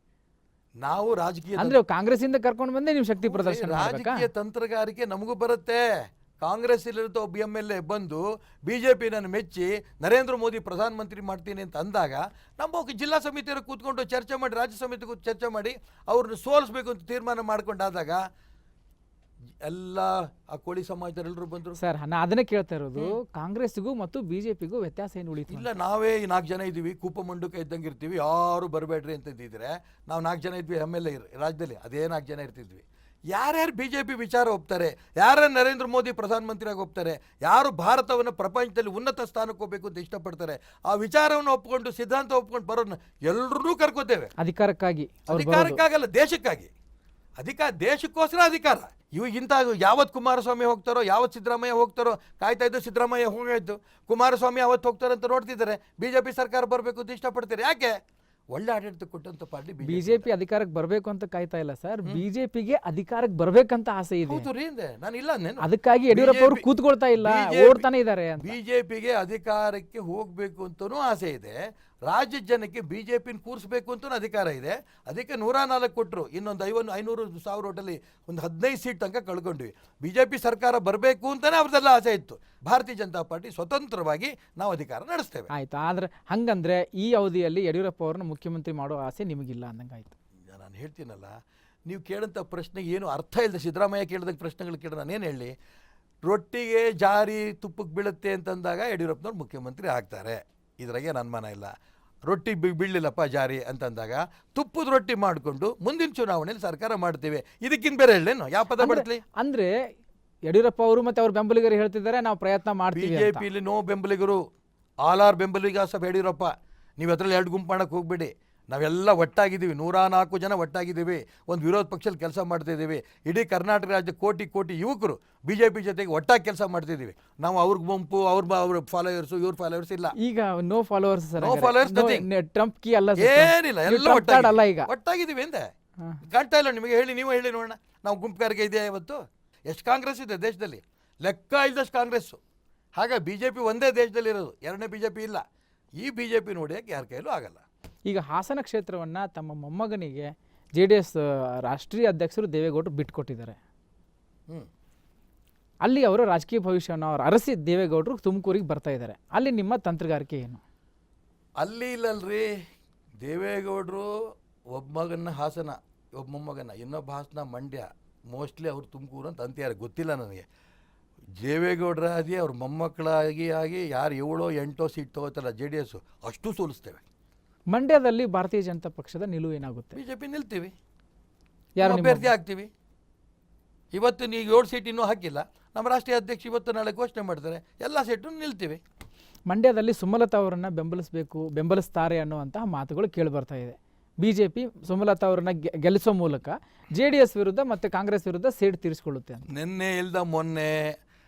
ನಾವು ರಾಜಕೀಯ ಅಂದ್ರೆ ಕಾಂಗ್ರೆಸ್ ಇಂದ ಕರ್ಕೊಂಡು ಬಂದೇ ನೀವು ಶಕ್ತಿ ಪ್ರದರ್ಶನ ಮಾಡ್ಬೇಕಾ? ರಾಜಕೀಯ ತಂತ್ರಗಾರಿಕೆ ನಮಗೂ ಬರುತ್ತೆ. ಕಾಂಗ್ರೆಸ್ ಇಲ್ಲಿರುತ್ತ ಒಬ್ಬ MLA ಬಂದು BJP ನನ್ನ ಮೆಚ್ಚಿ ನರೇಂದ್ರ ಮೋದಿ ಪ್ರಧಾನಮಂತ್ರಿ ಮಾಡ್ತೀನಿ ಅಂತ ಅಂದಾಗ ನಮ್ಮ ಜಿಲ್ಲಾ ಸಮಿತಿಯವರು ಕೂತ್ಕೊಂಡು ಚರ್ಚೆ ಮಾಡಿ, ರಾಜ್ಯ ಸಮಿತಿ ಕೂತು ಚರ್ಚೆ ಮಾಡಿ ಅವ್ರನ್ನ ಸೋಲಿಸ್ಬೇಕು ಅಂತ ತೀರ್ಮಾನ ಮಾಡ್ಕೊಂಡಾದಾಗ ಎಲ್ಲ ಆ ಕೋಳಿ ಸಮಾಜದವರೆಲ್ಲರೂ ಬಂದರು. ಸರ್ ನಾ ಅದನ್ನೇ ಕೇಳ್ತಾ ಇರೋದು, ಕಾಂಗ್ರೆಸ್ಗೂ ಮತ್ತು ಬಿಜೆಪಿಗೂ ವ್ಯತ್ಯಾಸ ಏನು ಉಳಿತು? ಇಲ್ಲ, ನಾವೇ ಈ 4 ಜನ ಇದ್ದೀವಿ, ಕೂಪ ಮಂಡುಕ ಇದ್ದಂಗೆ ಇರ್ತೀವಿ, ಯಾರು ಬರಬೇಡ್ರಿ ಅಂತಂದಿದ್ರೆ ನಾವು 4 ಜನ ಇದ್ವಿ MLA ರಾಜ್ಯದಲ್ಲಿ, ಅದೇ 4 ಜನ ಇರ್ತಿದ್ವಿ. ಯಾರ್ಯಾರು BJP ವಿಚಾರ ಒಪ್ತಾರೆ, ಯಾರ್ಯಾರು ನರೇಂದ್ರ ಮೋದಿ ಪ್ರಧಾನಮಂತ್ರಿಯಾಗಿ ಒಪ್ತಾರೆ, ಯಾರು ಭಾರತವನ್ನು ಪ್ರಪಂಚದಲ್ಲಿ ಉನ್ನತ ಸ್ಥಾನಕ್ಕೆ ಹೋಗ್ಬೇಕು ಅಂತ ಇಷ್ಟಪಡ್ತಾರೆ, ಆ ವಿಚಾರವನ್ನು ಒಪ್ಕೊಂಡು ಸಿದ್ಧಾಂತ ಒಪ್ಕೊಂಡು ಬರೋನ್ನ ಎಲ್ಲರೂ ಕರ್ಕೋತೇವೆ. ಅಧಿಕಾರಕ್ಕಾಗಲ್ಲ, ದೇಶಕ್ಕಾಗಿ. ದೇಶಕ್ಕೋಸ್ಕರ ಅಧಿಕಾರ. ಇಂಥ ಯಾವತ್ತು ಕುಮಾರಸ್ವಾಮಿ ಹೋಗ್ತಾರೋ, ಯಾವತ್ತು ಸಿದ್ದರಾಮಯ್ಯ ಹೋಗ್ತಾರೋ ಕಾಯ್ತಾ ಇದ್ದು. ಸಿದ್ದರಾಮಯ್ಯ ಹೋಗಾಯ್ತು, ಕುಮಾರಸ್ವಾಮಿ ಯಾವತ್ತು ಹೋಗ್ತಾರೆ ಅಂತ ನೋಡ್ತಿದ್ದಾರೆ. BJP ಸರ್ಕಾರ ಬರಬೇಕು ಅಂತ ಇಷ್ಟಪಡ್ತಾರೆ. ಯಾಕೆ? ಒಳ್ಳೆ ಆಡಳಿತ ಕೊಟ್ಟಂತ ಪಾರ್ಟಿ ಬಿಜೆಪಿ ಅಧಿಕಾರಕ್ಕೆ ಬರಬೇಕು ಅಂತ ಕಾಯ್ತಾ ಇಲ್ಲ ಸರ್, ಬಿಜೆಪಿಗೆ ಅಧಿಕಾರಕ್ಕೆ ಬರ್ಬೇಕಂತ ಆಸೆ ಇದೆ. ನಾನು ಇಲ್ಲ, ಅದಕ್ಕಾಗಿ ಯಡಿಯೂರಪ್ಪ ಅವರು ಕೂತ್ಕೊಳ್ತಾ ಇಲ್ಲ, ಓಡ್ತಾನೆ ಇದ್ದಾರೆ. ಬಿಜೆಪಿಗೆ ಅಧಿಕಾರಕ್ಕೆ ಹೋಗ್ಬೇಕು ಅಂತನೂ ಆಸೆ ಇದೆ. ರಾಜ್ಯ ಜನಕ್ಕೆ BJP ಕೂರಿಸ್ಬೇಕು ಅಂತಲೂ ಅಧಿಕಾರ ಇದೆ. ಅದಕ್ಕೆ 104 ಕೊಟ್ಟರು. ಇನ್ನೊಂದು 500,000 ಓಟಲ್ಲಿ ಒಂದು 15 ಸೀಟ್ ತನಕ ಕಳ್ಕೊಂಡ್ವಿ. BJP ಸರ್ಕಾರ ಬರಬೇಕು ಅಂತಲೇ ಅವ್ರದ್ದೆಲ್ಲ ಆಸೆ ಇತ್ತು. ಭಾರತೀಯ ಜನತಾ ಪಾರ್ಟಿ ಸ್ವತಂತ್ರವಾಗಿ ನಾವು ಅಧಿಕಾರ ನಡೆಸ್ತೇವೆ. ಆಯ್ತು, ಆದ್ರೆ ಹಂಗಂದ್ರೆ ಈ ಅವಧಿಯಲ್ಲಿ ಯಡಿಯೂರಪ್ಪ ಅವ್ರನ್ನ ಮುಖ್ಯಮಂತ್ರಿ ಮಾಡೋ ಆಸೆ ನಿಮಗಿಲ್ಲ ಅಂದಂಗಾಯ್ತು. ನಾನು ಹೇಳ್ತೀನಲ್ಲ, ನೀವು ಕೇಳಂಥ ಪ್ರಶ್ನೆಗೆ ಏನು ಅರ್ಥ ಇಲ್ಲದೆ ಸಿದ್ದರಾಮಯ್ಯ ಕೇಳಿದಾಗ ಪ್ರಶ್ನೆಗಳು ಕೇಳ ನಾನೇನು ಹೇಳಿ? ರೊಟ್ಟಿಗೆ ಜಾರಿ ತುಪ್ಪಕ್ಕೆ ಬೀಳುತ್ತೆ ಅಂತಂದಾಗ ಯಡಿಯೂರಪ್ಪನವ್ರು ಮುಖ್ಯಮಂತ್ರಿ ಆಗ್ತಾರೆ, ಇದ್ರಾಗೆ ಅನುಮಾನ ಇಲ್ಲ. ರೊಟ್ಟಿ ಬೀಳಲಿಲ್ಲಪ್ಪ ಜಾರಿ ಅಂತಂದಾಗ ತುಪ್ಪದ ರೊಟ್ಟಿ ಮಾಡಿಕೊಂಡು ಮುಂದಿನ ಚುನಾವಣೆಯಲ್ಲಿ ಸರ್ಕಾರ ಮಾಡ್ತೇವೆ. ಇದಕ್ಕಿಂತ ಬೇರೆ ಹೇಳೇನು? ಯಾವ ಪದ ಬರ್ತಲಿ? ಅಂದ್ರೆ ಯಡಿಯೂರಪ್ಪ ಅವರು ಮತ್ತೆ ಅವ್ರ ಬೆಂಬಲಿಗರು ಹೇಳ್ತಿದ್ದಾರೆ ನಾವು ಪ್ರಯತ್ನ ಮಾಡ್ತೀವಿ. BJP ನೋ ಬೆಂಬಲಿಗರು, ಆಲ್ ಆರ್ ಬೆಂಬಲಿಗ ಸಬ್ ಯಡಿಯೂರಪ್ಪ. ನೀವು ಅದರಲ್ಲಿ 2 ಗುಂಪು ಮಾಡಕ್ಕೆ ಹೋಗ್ಬೇಡಿ. ನಾವೆಲ್ಲ ಒಟ್ಟಾಗಿದ್ದೀವಿ, 104 ಜನ ಒಟ್ಟಾಗಿದ್ದೀವಿ. ಒಂದು ವಿರೋಧ ಪಕ್ಷದಲ್ಲಿ ಕೆಲಸ ಮಾಡ್ತಾಯಿದ್ದೀವಿ. ಇಡೀ ಕರ್ನಾಟಕ ರಾಜ್ಯ ಕೋಟಿ ಯುವಕರು BJP ಜೊತೆಗೆ ಒಟ್ಟಾಗಿ ಕೆಲಸ ಮಾಡ್ತಿದ್ದೀವಿ. ನಾವು ಅವ್ರ ಗುಂಪು, ಅವ್ರ ಫಾಲೋವರ್ಸು, ಇವ್ರ ಫಾಲೋವರ್ಸ್ ಇಲ್ಲ. ಈಗ ನೋ ಫಾಲೋವರ್ಸ್, ಟ್ರಂಪ್ ಕೀ ಅಲ್ಲ, ಏನಿಲ್ಲ, ಎಲ್ಲ ಒಟ್ಟಾಗಿದ್ದೀವಿ ಅಂದೆ. ಕಾಣ್ತಾ ಇಲ್ಲ ನಿಮಗೆ? ನೀವು ಹೇಳಿ ನೋಡೋಣ. ನಾವು ಗುಂಪುಗಾರಿಕೆ ಇದೆಯಾ ಇವತ್ತು? ಎಷ್ಟು ಕಾಂಗ್ರೆಸ್ ಇದೆ ದೇಶದಲ್ಲಿ? ಲೆಕ್ಕ ಇದ್ದಷ್ಟು ಕಾಂಗ್ರೆಸ್ಸು. ಹಾಗಾಗಿ BJP ಒಂದೇ ದೇಶದಲ್ಲಿರೋದು, 2ನೇ BJP ಇಲ್ಲ. ಈ BJP ನೋಡಿಯಕ್ಕೆ ಯಾರ ಕೈಲೂ ಆಗಲ್ಲ. ಈಗ ಹಾಸನ ಕ್ಷೇತ್ರವನ್ನು ತಮ್ಮ ಮೊಮ್ಮಗನಿಗೆ JDS ರಾಷ್ಟ್ರೀಯ ಅಧ್ಯಕ್ಷರು ದೇವೇಗೌಡರು ಬಿಟ್ಕೊಟ್ಟಿದ್ದಾರೆ. ಅಲ್ಲಿ ಅವರ ರಾಜಕೀಯ ಭವಿಷ್ಯವನ್ನು ಅವರು ಅರಸಿ ದೇವೇಗೌಡರು ತುಮಕೂರಿಗೆ ಬರ್ತಾ ಇದ್ದಾರೆ. ಅಲ್ಲಿ ನಿಮ್ಮ ತಂತ್ರಗಾರಿಕೆ ಏನು? ಅಲ್ಲಿ ಇಲ್ಲಲ್ರಿ, ದೇವೇಗೌಡರು ಒಬ್ಬ ಮಗನ ಹಾಸನ, ಒಬ್ಬ ಮೊಮ್ಮಗನ, ಇನ್ನೊಬ್ಬ ಹಾಸನ ಮಂಡ್ಯ, ಮೋಸ್ಟ್ಲಿ ಅವ್ರು ತುಮಕೂರು ಅಂತ ಅಂತ್ಯಾರ ಗೊತ್ತಿಲ್ಲ ನನಗೆ. ದೇವೇಗೌಡರಾಗಿ ಅವ್ರ ಮೊಮ್ಮಕ್ಕಳಾಗಿ ಯಾರು 7-8 ಸೀಟ್ ತಗೋತಾರಲ್ಲ JDS, ಅಷ್ಟು ಸೋಲಿಸ್ತೇವೆ. ಮಂಡ್ಯದಲ್ಲಿ ಭಾರತೀಯ ಜನತಾ ಪಕ್ಷದ ನಿಲುವು ಏನಾಗುತ್ತೆ? BJP ನಿಲ್ತೀವಿ, ಯಾರು ಅಭ್ಯರ್ಥಿ ಆಗ್ತೀವಿ. ಇವತ್ತು ನೀವು 7 ಸೀಟ್ ಇನ್ನೂ ಹಾಕಿಲ್ಲ, ನಮ್ಮ ರಾಷ್ಟ್ರೀಯ ಅಧ್ಯಕ್ಷ ಇವತ್ತು ನಾಳೆ ಘೋಷಣೆ ಮಾಡ್ತಾರೆ, ಎಲ್ಲ ಸೀಟು ನಿಲ್ತೀವಿ. ಮಂಡ್ಯದಲ್ಲಿ ಸುಮಲತಾ ಅವರನ್ನು ಬೆಂಬಲಿಸ್ತಾರೆ ಅನ್ನುವಂತಹ ಮಾತುಗಳು ಕೇಳಿ ಬರ್ತಾ ಇದೆ. BJP ಸುಮಲತಾ ಅವರನ್ನ ಗೆಲ್ಲಿಸೋ ಮೂಲಕ JDS ವಿರುದ್ಧ ಮತ್ತು ಕಾಂಗ್ರೆಸ್ ವಿರುದ್ಧ ಸೇಡು ತೀರಿಸಿಕೊಳ್ಳುತ್ತೆ ಅಂತ. ನಿನ್ನೆ ಇಲ್ದ ಮೊನ್ನೆ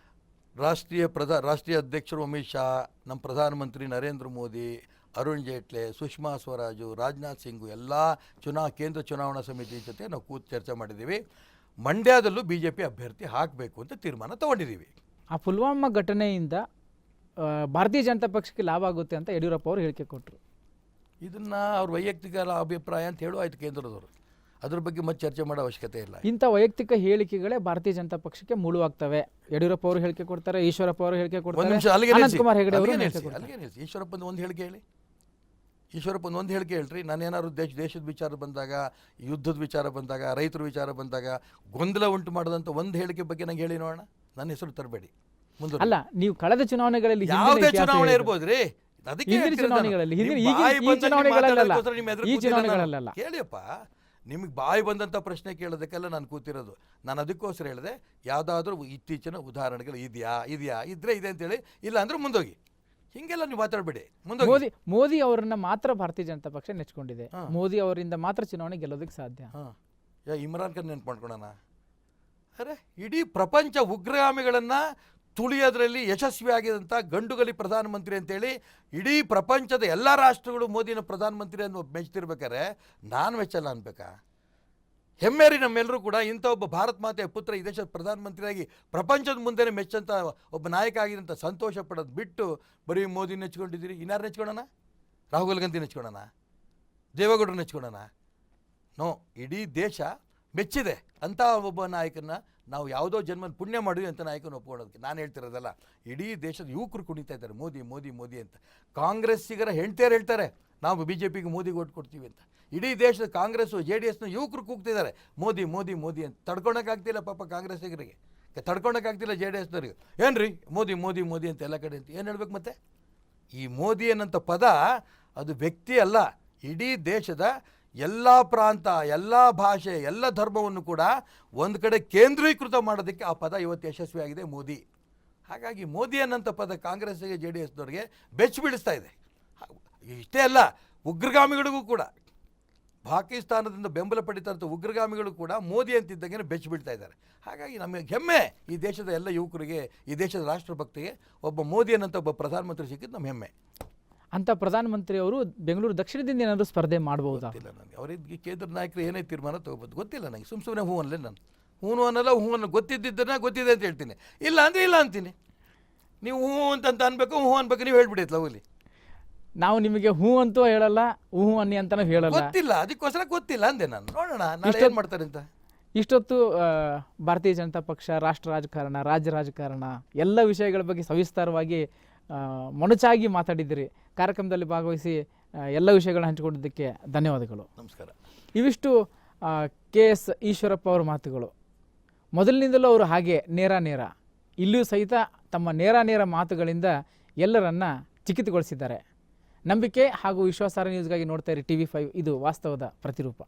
ರಾಷ್ಟ್ರೀಯ ಅಧ್ಯಕ್ಷರು ಅಮಿತ್ ಶಾ, ನಮ್ಮ ಪ್ರಧಾನಮಂತ್ರಿ ನರೇಂದ್ರ ಮೋದಿ, ಅರುಣ್ ಜೇಟ್ಲೆ, ಸುಷ್ಮಾ ಸ್ವರಾಜು, ರಾಜನಾಥ್ ಸಿಂಗು ಎಲ್ಲ ಕೇಂದ್ರ ಚುನಾವಣಾ ಸಮಿತಿ ಜೊತೆ ನಾವು ಕೂತು ಚರ್ಚೆ ಮಾಡಿದ್ದೀವಿ. ಮಂಡ್ಯದಲ್ಲೂ BJP ಅಭ್ಯರ್ಥಿ ಹಾಕಬೇಕು ಅಂತ ತೀರ್ಮಾನ ತೊಗೊಂಡಿದ್ದೀವಿ. ಆ ಪುಲ್ವಾಮಾ ಘಟನೆಯಿಂದ ಭಾರತೀಯ ಜನತಾ ಪಕ್ಷಕ್ಕೆ ಲಾಭ ಆಗುತ್ತೆ ಅಂತ ಯಡಿಯೂರಪ್ಪ ಅವರು ಹೇಳಿಕೆ ಕೊಟ್ಟರು. ಇದನ್ನು ಅವ್ರ ವೈಯಕ್ತಿಕ ಅಭಿಪ್ರಾಯ ಅಂತ ಹೇಳು ಆಯ್ತು ಕೇಂದ್ರದವರು. ಅದ್ರ ಬಗ್ಗೆ ಮತ್ತೆ ಚರ್ಚೆ ಮಾಡೋ ಅವಶ್ಯಕತೆ ಇಲ್ಲ. ಇಂಥ ವೈಯಕ್ತಿಕ ಹೇಳಿಕೆಗಳೇ ಭಾರತೀಯ ಜನತಾ ಪಕ್ಷಕ್ಕೆ ಮುಳುವಾಗ್ತವೆ. ಯಡಿಯೂರಪ್ಪ ಅವರು ಹೇಳಿಕೆ ಕೊಡ್ತಾರೆ, ಈಶ್ವರಪ್ಪ ಅವರು ಹೇಳಿಕೆ ಕೊಡ್ತಾರೆ, ಅನಂತಕುಮಾರ್ ಹೆಗಡೆ ಅವರು ಈಶ್ವರಪ್ಪನ ಒಂದು ಹೇಳಿಕೆ ಹೇಳಿ. ಈಶ್ವರಪ್ಪನ ಒಂದು ಹೇಳಿಕೆ ಹೇಳ್ರಿ. ನಾನೇನಾದ್ರು ದೇಶದ ವಿಚಾರ ಬಂದಾಗ, ಯುದ್ಧದ ವಿಚಾರ ಬಂದಾಗ, ರೈತರ ವಿಚಾರ ಬಂದಾಗ ಗೊಂದಲ ಉಂಟು ಮಾಡೋದಂತ ಒಂದು ಹೇಳಿಕೆ ಬಗ್ಗೆ ನಂಗೆ ಹೇಳಿ ನೋಡೋಣ. ನನ್ನ ಹೆಸರು ತರಬೇಡಿ. ಮುಂದೆ ಅಲ್ಲ, ನೀವು ಕಳೆದ ಚುನಾವಣೆಗಳಲ್ಲಿ ಯಾವುದೇ ಚುನಾವಣೆ ಇರ್ಬೋದ್ರಿ, ಕೇಳಿಯಪ್ಪ, ನಿಮಗೆ ಬಾಯಿ ಬಂದಂಥ ಪ್ರಶ್ನೆ ಕೇಳೋದಕ್ಕೆಲ್ಲ ನಾನು ಕೂತಿರೋದು. ನಾನು ಅದಕ್ಕೋಸ್ಕರ ಹೇಳಿದೆ, ಯಾವುದಾದ್ರೂ ಇತ್ತೀಚಿನ ಉದಾಹರಣೆಗಳು ಇದೆಯಾ ಇದ್ರೆ ಇದೆ ಅಂತೇಳಿ, ಇಲ್ಲ ಅಂದ್ರೆ ಮುಂದೋಗಿ. ಹಿಂಗೆಲ್ಲ ನೀವು ಮಾತಾಡಬೇಡಿ. ಮೋದಿ ಅವರನ್ನ ಮಾತ್ರ ಭಾರತೀಯ ಜನತಾ ಪಕ್ಷ ನೆಚ್ಕೊಂಡಿದೆ. ಮೋದಿ ಅವರಿಂದ ಮಾತ್ರ ಚುನಾವಣೆ ಗೆಲ್ಲೋದಕ್ಕೆ ಸಾಧ್ಯ. ಇಮ್ರಾನ್ ಖಾನ್ ನೆನ್ಪಡ್ಕೊಳ್ಳೋಣ. ಅರೆ, ಇಡೀ ಪ್ರಪಂಚ ಉಗ್ರಗಾಮಿಗಳನ್ನು ತುಳಿಯೋದ್ರಲ್ಲಿ ಯಶಸ್ವಿಯಾಗಿದ್ದಂಥ ಗಂಡುಗಲಿ ಪ್ರಧಾನಮಂತ್ರಿ ಅಂತೇಳಿ ಇಡೀ ಪ್ರಪಂಚದ ಎಲ್ಲ ರಾಷ್ಟ್ರಗಳು ಮೋದಿನ ಪ್ರಧಾನಮಂತ್ರಿ ಅನ್ನು ಮೆಚ್ತಿರ್ಬೇಕಾರೆ ನಾನು ಮೆಚ್ಚಲ್ಲ ಅನ್ಬೇಕಾ? ಹೆಮ್ಮೆರಿ ನಮ್ಮೆಲ್ಲರೂ ಕೂಡ ಇಂಥ ಒಬ್ಬ ಭಾರತ ಮಾತೆಯ ಪುತ್ರ ಈ ದೇಶದ ಪ್ರಧಾನಮಂತ್ರಿಯಾಗಿ ಪ್ರಪಂಚದ ಮುಂದೆನೇ ಮೆಚ್ಚಂತ ಒಬ್ಬ ನಾಯಕ ಆಗಿದಂಥ ಸಂತೋಷ ಪಡೋದು ಬಿಟ್ಟು ಬರೀ ಮೋದಿ ನೆಚ್ಕೊಂಡಿದ್ದೀರಿ. ಇನ್ನಾರು ನೆಚ್ಕೊಳ್ಳೋಣ? ರಾಹುಲ್ ಗಾಂಧಿ ನೆಚ್ಕೊಳ್ಳೋಣ? ದೇವೇಗೌಡರು ನೆಚ್ಕೊಳ್ಳೋಣ? ನೋ, ಇಡೀ ದೇಶ ಮೆಚ್ಚಿದೆ ಅಂಥ ಒಬ್ಬ ನಾಯಕನ ನಾವು ಯಾವುದೋ ಜನ್ಮದ ಪುಣ್ಯ ಮಾಡಿದ್ವಿ ಅಂತ ನಾಯಕನ ಒಪ್ಕೊಳ್ಳೋದಕ್ಕೆ ನಾನು ಹೇಳ್ತಿರೋದಲ್ಲ. ಇಡೀ ದೇಶದ ಯುವಕರು ಕುಣಿತಾ ಇದ್ದಾರೆ ಮೋದಿ ಮೋದಿ ಮೋದಿ ಅಂತ. ಕಾಂಗ್ರೆಸ್ಸಿಗರ ಹೆಂಡ್ತಿಯರು ಹೇಳ್ತಾರೆ ನಾವು BJPಗೆ ಮೋದಿಗೆ ಓಟ್ ಕೊಡ್ತೀವಿ ಅಂತ. ಇಡೀ ದೇಶದ ಕಾಂಗ್ರೆಸ್ಸು JDSನ ಯುವಕರು ಕೂಗ್ತಿದ್ದಾರೆ ಮೋದಿ ಮೋದಿ ಮೋದಿ ಅಂತ. ತಡ್ಕೊಳಕ್ಕಾಗ್ತಿಲ್ಲ ಪಾಪ ಕಾಂಗ್ರೆಸ್ಸಿಗರಿಗೆ, ತಡ್ಕೊಳಕ್ಕಾಗ್ತಿಲ್ಲ JDSನವ್ರಿಗೆ. ಏನ್ರಿ ಮೋದಿ ಮೋದಿ ಮೋದಿ ಅಂತ ಎಲ್ಲ ಕಡೆ ಅಂತ ಏನು ಹೇಳ್ಬೇಕು? ಮತ್ತೆ ಈ ಮೋದಿ ಅನ್ನೋಂಥ ಪದ ಅದು ವ್ಯಕ್ತಿ ಅಲ್ಲ, ಇಡೀ ದೇಶದ ಎಲ್ಲ ಪ್ರಾಂತ, ಎಲ್ಲ ಭಾಷೆ, ಎಲ್ಲ ಧರ್ಮವನ್ನು ಕೂಡ ಒಂದು ಕಡೆ ಕೇಂದ್ರೀಕೃತ ಮಾಡೋದಕ್ಕೆ ಆ ಪದ ಇವತ್ತು ಯಶಸ್ವಿಯಾಗಿದೆ ಮೋದಿ. ಹಾಗಾಗಿ ಮೋದಿ ಅನ್ನೋಂಥ ಪದ ಕಾಂಗ್ರೆಸ್ಸಿಗೆ JDSನವ್ರಿಗೆ ಬೆಚ್ಚ ಬೀಳಿಸ್ತಾ ಇದೆ. ಇಷ್ಟೇ ಅಲ್ಲ, ಉಗ್ರಗಾಮಿಗಳಿಗೂ ಕೂಡ, ಪಾಕಿಸ್ತಾನದಿಂದ ಬೆಂಬಲ ಪಡಿತಂಥ ಉಗ್ರಗಾಮಿಗಳು ಕೂಡ ಮೋದಿ ಅಂತಿದ್ದಾಗೇ ಬೆಚ್ಚ ಬೀಳ್ತಾ ಇದ್ದಾರೆ. ಹಾಗಾಗಿ ನಮಗೆ ಹೆಮ್ಮೆ, ಈ ದೇಶದ ಎಲ್ಲ ಯುವಕರಿಗೆ, ಈ ದೇಶದ ರಾಷ್ಟ್ರಭಕ್ತಿಗೆ ಒಬ್ಬ ಮೋದಿ ಅನ್ನೋಂಥ ಒಬ್ಬ ಪ್ರಧಾನಮಂತ್ರಿ ಸಿಕ್ಕಿದ್ದು ನಮ್ಮ ಹೆಮ್ಮೆ. ಅಂಥ ಪ್ರಧಾನಮಂತ್ರಿ ಅವರು ಬೆಂಗಳೂರು ದಕ್ಷಿಣದಿಂದ ಏನಾದರೂ ಸ್ಪರ್ಧೆ ಮಾಡಬಹುದಾ? ಗೊತ್ತಿಲ್ಲ ನನಗೆ. ಅವರಿಗೆ ಕೇಂದ್ರ ನಾಯಕರು ಏನೇ ತೀರ್ಮಾನ ತೊಗೋಬೋದು ಗೊತ್ತಿಲ್ಲ ನನಗೆ. ಸುಮ್ಮನೆ ಹೂ ಅನ್ನಲೇ ನಾನು ಹೂನು ಅನ್ನಲ್ಲ, ಹೂ ಅನ್ನೋ ಗೊತ್ತಿದ್ದನ್ನ ಗೊತ್ತಿದೆ ಅಂತ ಹೇಳ್ತೀನಿ, ಇಲ್ಲ ಅಂದರೆ ಇಲ್ಲ ಅಂತೀನಿ. ನೀವು ಹೂ ಅಂತ ಅನ್ಬೇಕು, ಹೂ ಅನ್ಬೇಕು, ನೀವು ಹೇಳ್ಬಿಡೈತಲ್ಲ ಹೋಗಲಿ. ನಾವು ನಿಮಗೆ ಹೂ ಅಂತೂ ಹೇಳಲ್ಲ, ಹೂ ಅನ್ನಿ ಅಂತಲೂ ಹೇಳಲ್ಲ. ಗೊತ್ತಿಲ್ಲ, ಅದಕ್ಕೋಸ್ಕರ ಗೊತ್ತಿಲ್ಲ ಅಂದೆ ನಾನು. ನೋಡೋಣ ನಾಳೆ ಏನು ಮಾಡ್ತಾರೆ ಅಂತ. ಇಷ್ಟೊತ್ತು ಭಾರತೀಯ ಜನತಾ ಪಕ್ಷ, ರಾಷ್ಟ್ರ ರಾಜಕಾರಣ, ರಾಜ್ಯ ರಾಜಕಾರಣ ಎಲ್ಲ ವಿಷಯಗಳ ಬಗ್ಗೆ ಸವಿಸ್ತಾರವಾಗಿ ಮೊನಚಾಗಿ ಮಾತಾಡಿದ್ದೀರಿ. ಕಾರ್ಯಕ್ರಮದಲ್ಲಿ ಭಾಗವಹಿಸಿ ಎಲ್ಲ ವಿಷಯಗಳನ್ನ ಹಂಚಿಕೊಂಡಿದ್ದಕ್ಕೆ ಧನ್ಯವಾದಗಳು. ನಮಸ್ಕಾರ. ಇವಿಷ್ಟು KS ಈಶ್ವರಪ್ಪ ಅವರ ಮಾತುಗಳು. ಮೊದಲಿನಿಂದಲೂ ಅವರು ಹಾಗೆ ನೇರ ಇಲ್ಲಿಯೂ ಸಹಿತ ತಮ್ಮ ನೇರ ಮಾತುಗಳಿಂದ ಎಲ್ಲರನ್ನ ಚಿಕಿತ್ಸೆಗೊಳಿಸಿದ್ದಾರೆ. ನಂಬಿಕೆ ಹಾಗೂ ವಿಶ್ವಾಸಾರ್ಹ ನ್ಯೂಸ್ಗಾಗಿ ನೋಡ್ತಾ ಇರಿ TV5, ಇದು ವಾಸ್ತವದ ಪ್ರತಿರೂಪ.